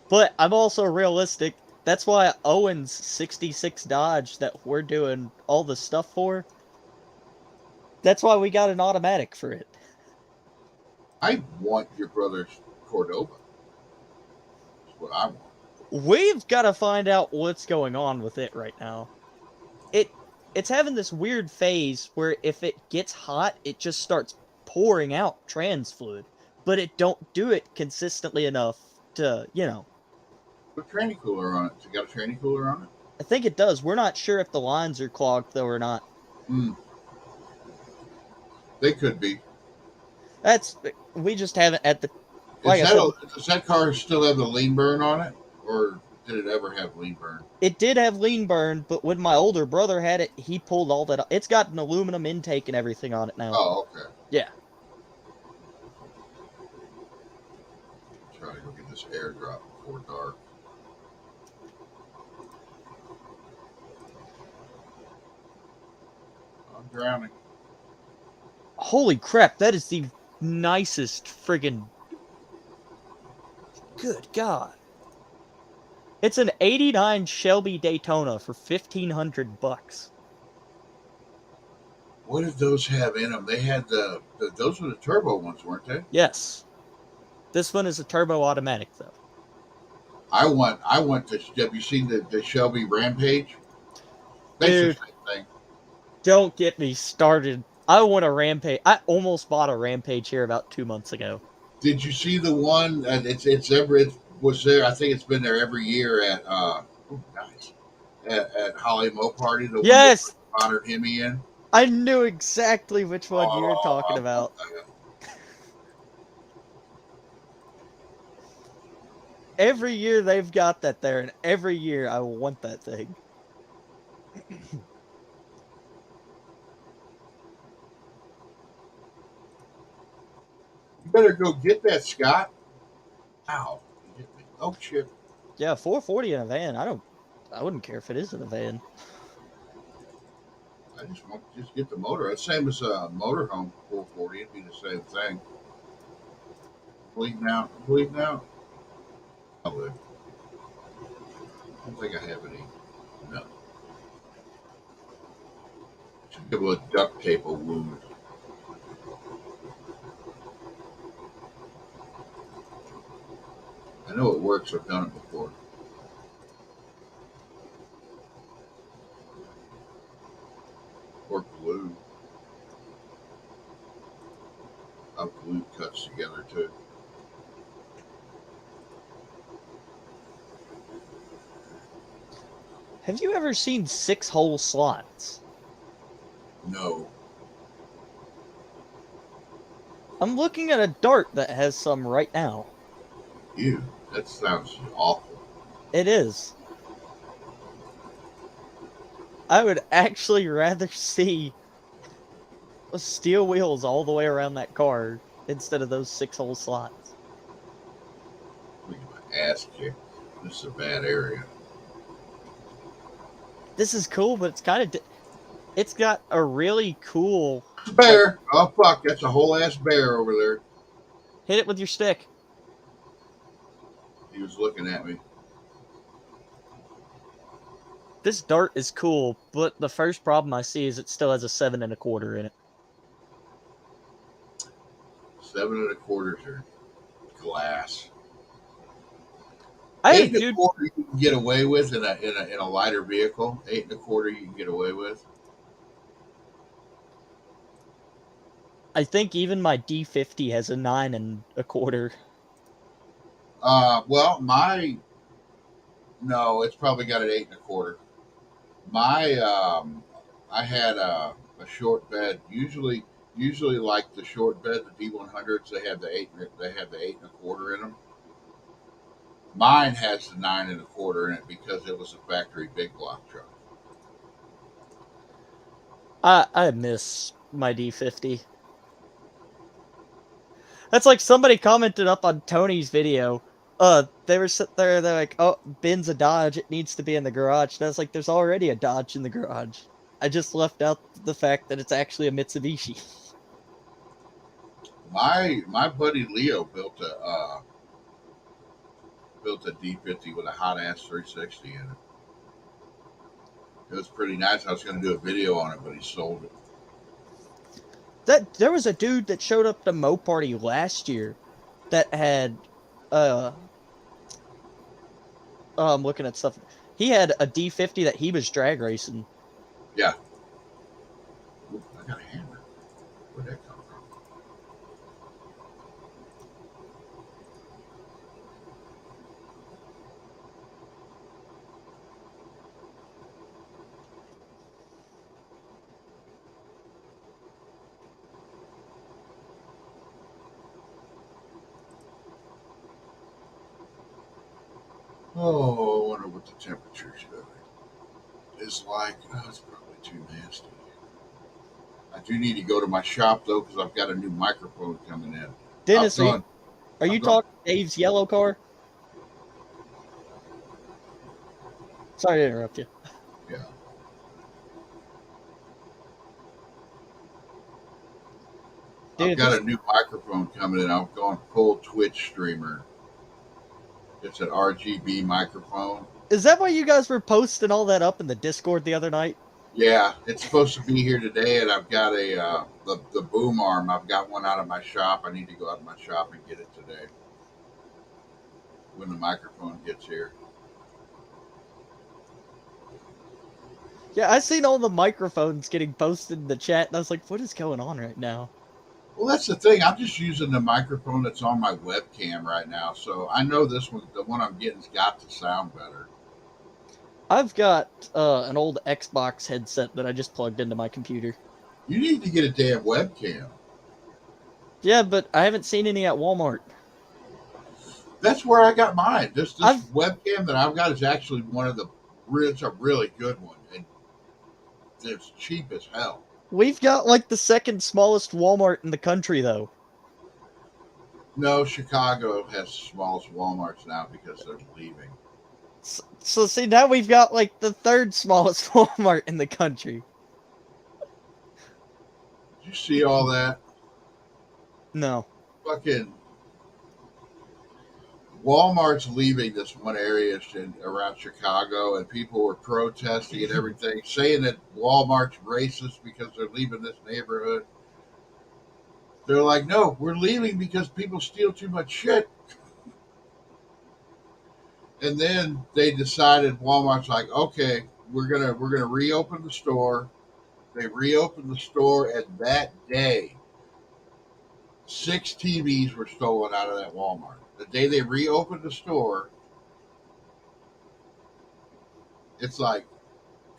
But I'm also realistic. That's why Owen's 66 Dodge that we're doing all the stuff for, that's why we got an automatic for it. I want your brother's Cordoba. That's what I want. We've got to find out what's going on with it right now. It's having this weird phase where if it gets hot, it just starts pouring out trans fluid, but it don't do it consistently enough to, Put a tranny cooler on it. Has it got a tranny cooler on it? I think it does. We're not sure if the lines are clogged though or not. Mm, they could be. We just haven't at the like I said, Does that car still have the lean burn on it, or did it ever have lean burn? it did have lean burn, but when my older brother had it, he pulled all that. It's got an aluminum intake and everything on it now. Oh, okay. Yeah. Try to go get this airdrop before dark. I'm drowning. Holy crap, that is the nicest friggin' good God. It's an 89 Shelby Daytona for $1,500. What did those have in them? They had those were the turbo ones, weren't they? Yes. This one is a turbo automatic though. I want to. Have you seen the Shelby Rampage? That's Dude, the same thing. don't get me started. I want a Rampage. I almost bought a Rampage here about 2 months ago. Did you see the one? It was there. I think it's been there every year at nice at Holly Mo Party. The one that Yes! Connor Hemi in. I knew exactly which one you were talking I about. want that. Every year they've got that there, and every year I want that thing. You better go get that, Scott. Ow! You hit me. Oh shit! Yeah, 440 in a van. I wouldn't care if it is in a van. I just want to just get the motor. It's the same as a motorhome 440. It'd be the same thing. Bleeding out. Bleeding out. I would. I don't think I have any. No. Should be able to duct tape a wound. I know it works. I've done it before. Or glue. How glue cuts together too. Have you ever seen 6-hole slots? No. I'm looking at a dart that has some right now. Ew. That sounds awful. It is. I would actually rather see steel wheels all the way around that car instead of those 6-hole slots. I'm gonna get my ass kicked. This is a bad area. This is cool, but it's kind of it's got a really cool Bear. Oh fuck! That's a whole ass bear over there. hit it with your stick. He was looking at me. This dart is cool, but the first problem I see is it still has a 7 1/4 in it. 7 1/4 are glass. I had a 8 dude. 1/4 you can get away with in a lighter vehicle. 8 1/4 you can get away with. I think even my D50 has a 9 1/4. Well, no, it's probably got an 8 1/4. My I had a short bed. Usually like the short bed, the D100s, they have the 8 1/4 in them. Mine has the 9 1/4 in it because it was a factory big block truck. I miss my D50. That's like somebody commented up on Tony's video. They were sitting there, they're like, oh, Ben's a Dodge, it needs to be in the garage. And I was like, there's already a Dodge in the garage. I just left out the fact that it's actually a Mitsubishi. My buddy Leo built a D50 with a hot ass 360 in it. It was pretty nice. I was going to do a video on it, but he sold it. There was a dude that showed up to Mo Party last year that had I'm looking at stuff. He had a D50 that he was drag racing. Yeah. Ooh, I got a hammer. Where'd that come from? Oh, I wonder what the temperature is like. Oh, it's probably too nasty. I do need to go to my shop though because I've got a new microphone coming in. Dennis, I've gone. are you I've gone. talking Dave's yellow car? Sorry to interrupt you. Yeah. Dude, I've got a new microphone coming in. I'm going full Twitch streamer. It's an RGB microphone. is that why you guys were posting all that up in the Discord the other night? Yeah, it's supposed to be here today, and I've got the boom arm. I've got one out of my shop. I need to go out of my shop and get it today when the microphone gets here. Yeah, I seen all the microphones getting posted in the chat, and I was like, what is going on right now? Well, that's the thing. I'm just using the microphone that's on my webcam right now, so I know this one, the one I'm getting's got to sound better. I've got an old Xbox headset that I just plugged into my computer. You need to get a damn webcam. Yeah, but I haven't seen any at Walmart. That's where I got mine. This I've- webcam that I've got is actually it's a really good one, and it's cheap as hell. We've got like the second smallest Walmart in the country, though. No, Chicago has the smallest Walmarts now because they're leaving. So see, now we've got like the third smallest Walmart in the country. Did you see all that? No. Fucking Walmart's leaving this one area around Chicago, and people were protesting and everything, saying that Walmart's racist because they're leaving this neighborhood. They're like, no, we're leaving because people steal too much shit. And then they decided, Walmart's like, okay, we're gonna reopen the store. They reopened the store, and that day, 6 TVs were stolen out of that Walmart. The day they reopened the store, it's like,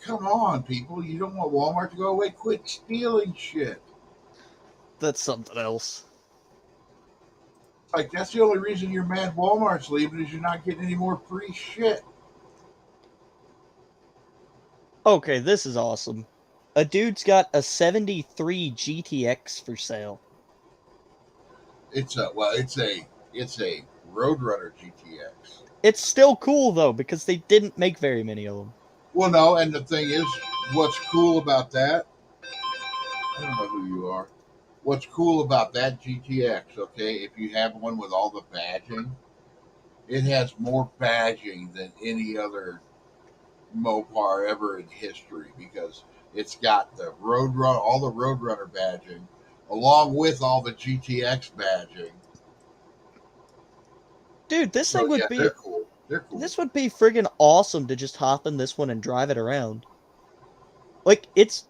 come on, people, you don't want Walmart to go away? Quit stealing shit. That's something else. Like, that's the only reason you're mad Walmart's leaving is you're not getting any more free shit. Okay, this is awesome. A dude's got a 73 GTX for sale. It's a Roadrunner GTX. It's still cool though because they didn't make very many of them. Well, no, and the thing is, what's cool about that? I don't know who you are. What's cool about that GTX? Okay, if you have one with all the badging, it has more badging than any other Mopar ever in history because it's got the Roadrunner, all the Roadrunner badging, along with all the GTX badging. Dude, this So thing would yeah, be they're cool. They're cool. this would be friggin' awesome to just hop in this one and drive it around. Like it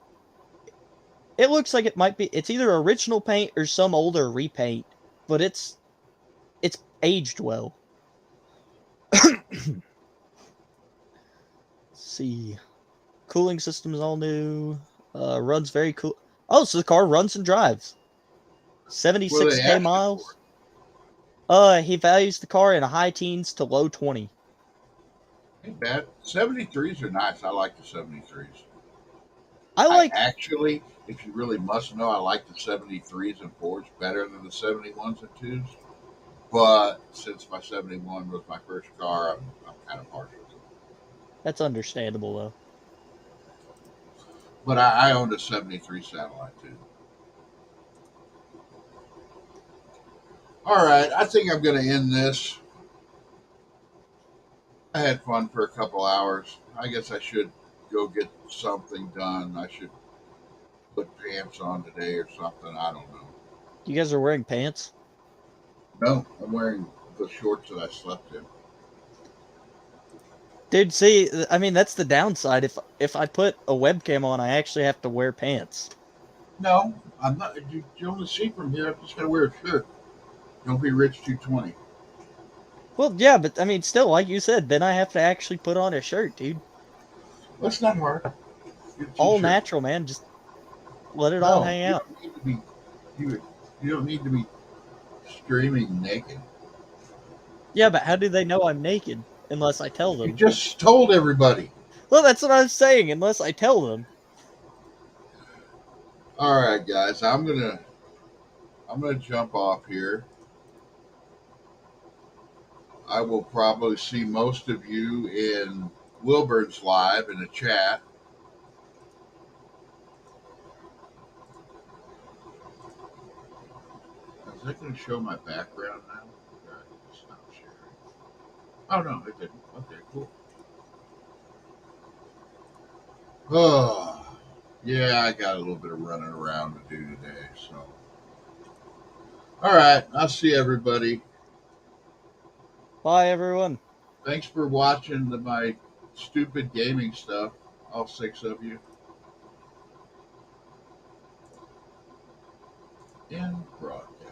looks like it might be it's either original paint or some older repaint, but it's aged well. Let's see. Cooling system's all new. Runs very cool. Oh, so the car runs and drives. What are they 76k asking miles. for? He values the car in high teens to low 20. Ain't bad. 73s are nice. I like the 73s. I like Actually, if you really must know, I like the 73s and 4s better than the 71s and 2s. But since my 71 was my first car, I'm kind of partial to it. that's understandable though. But I owned a 73 Satellite too. All right, I think I'm going to end this. I had fun for a couple hours. I guess I should go get something done. I should put pants on today or something. I don't know. You guys are wearing pants? No, I'm wearing the shorts that I slept in. Dude, see, I mean that's the downside. If I put a webcam on, I actually have to wear pants. No, I'm not. You only see from here. I'm just going to wear a shirt. Don't be rich 220. Well, yeah, but I mean, still, like you said, then I have to actually put on a shirt, dude. That's not hard. Get a All t-shirt. natural, man. Just let it No, all hang you out. don't need to be. You don't need to be streaming naked. Yeah, but how do they know I'm naked unless I tell You them? just told everybody. Well, that's what I'm saying. Unless I tell them. All right, guys. I'm gonna jump off here. I will probably see most of you in Wilburn's live in the chat. Is that going to show my background now? Okay, stop sharing. Oh no, it didn't. Okay, cool. Oh, yeah, I got a little bit of running around to do today. So, all right, I'll see everybody. Bye, everyone. Thanks for watching my stupid gaming stuff, all 6 of you. In broadcast.